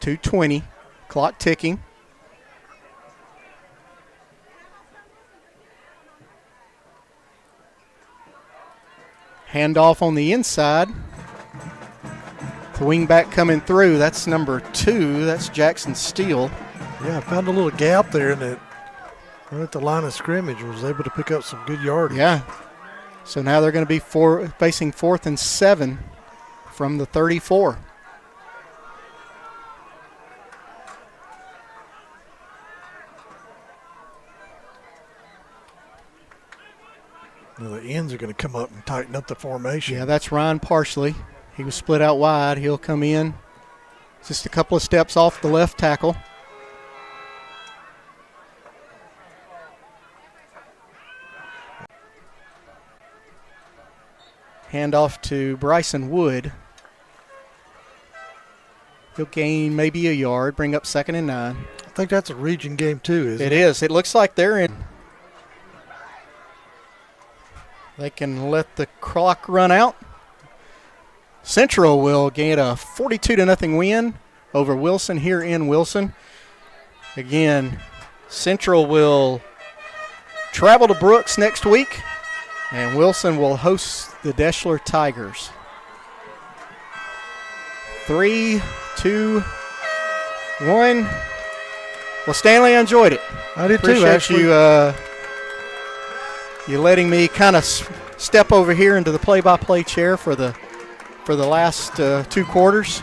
2:20, clock ticking. Handoff on the inside. The wingback coming through. That's number 2. That's Jackson Steele. Yeah, found a little gap there in it. Right at the line of scrimmage, was able to pick up some good yardage. Yeah. So now they're going to be facing 4th and 7 from the 34. Now the ends are going to come up and tighten up the formation. Yeah, that's Ryan Parsley. He was split out wide. He'll come in just a couple of steps off the left tackle. Handoff to Bryson Wood. He'll gain maybe a yard, bring up 2nd and 9. I think that's a region game too, isn't it? It is. It looks like they're in. They can let the clock run out. Central will get a 42-0 win over Wilson here in Wilson. Again, Central will travel to Brooks next week, and Wilson will host the Deschler Tigers. 3, 2, 1. Well, Stanley, I enjoyed it. I did Appreciate too, actually. You letting me kind of step over here into the play-by-play chair for the last 2 quarters.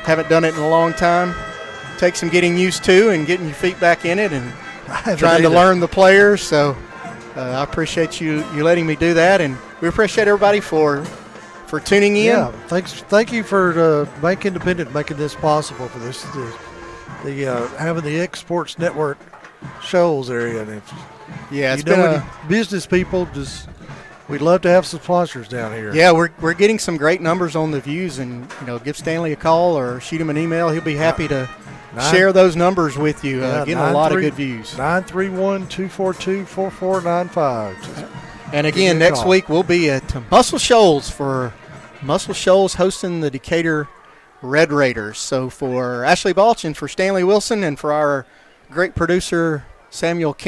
Haven't done it in a long time. Takes some getting used to and getting your feet back in it and trying to learn the players. So I appreciate you letting me do that, and we appreciate everybody for tuning in. Yeah, thank you for Bank Independent making this possible for this. Having the X Sports Network shows area. And it's been business people we'd love to have some sponsors down here. Yeah, we're getting some great numbers on the views, and give Stanley a call or shoot him an email. He'll be happy to share those numbers with you. Getting a lot of good views. 931-242-4495. And again, next week we'll be at Muscle Shoals for Muscle Shoals hosting the Decatur Red Raiders. So for Ashley Balch and for Stanley Wilson and for our great producer Samuel King,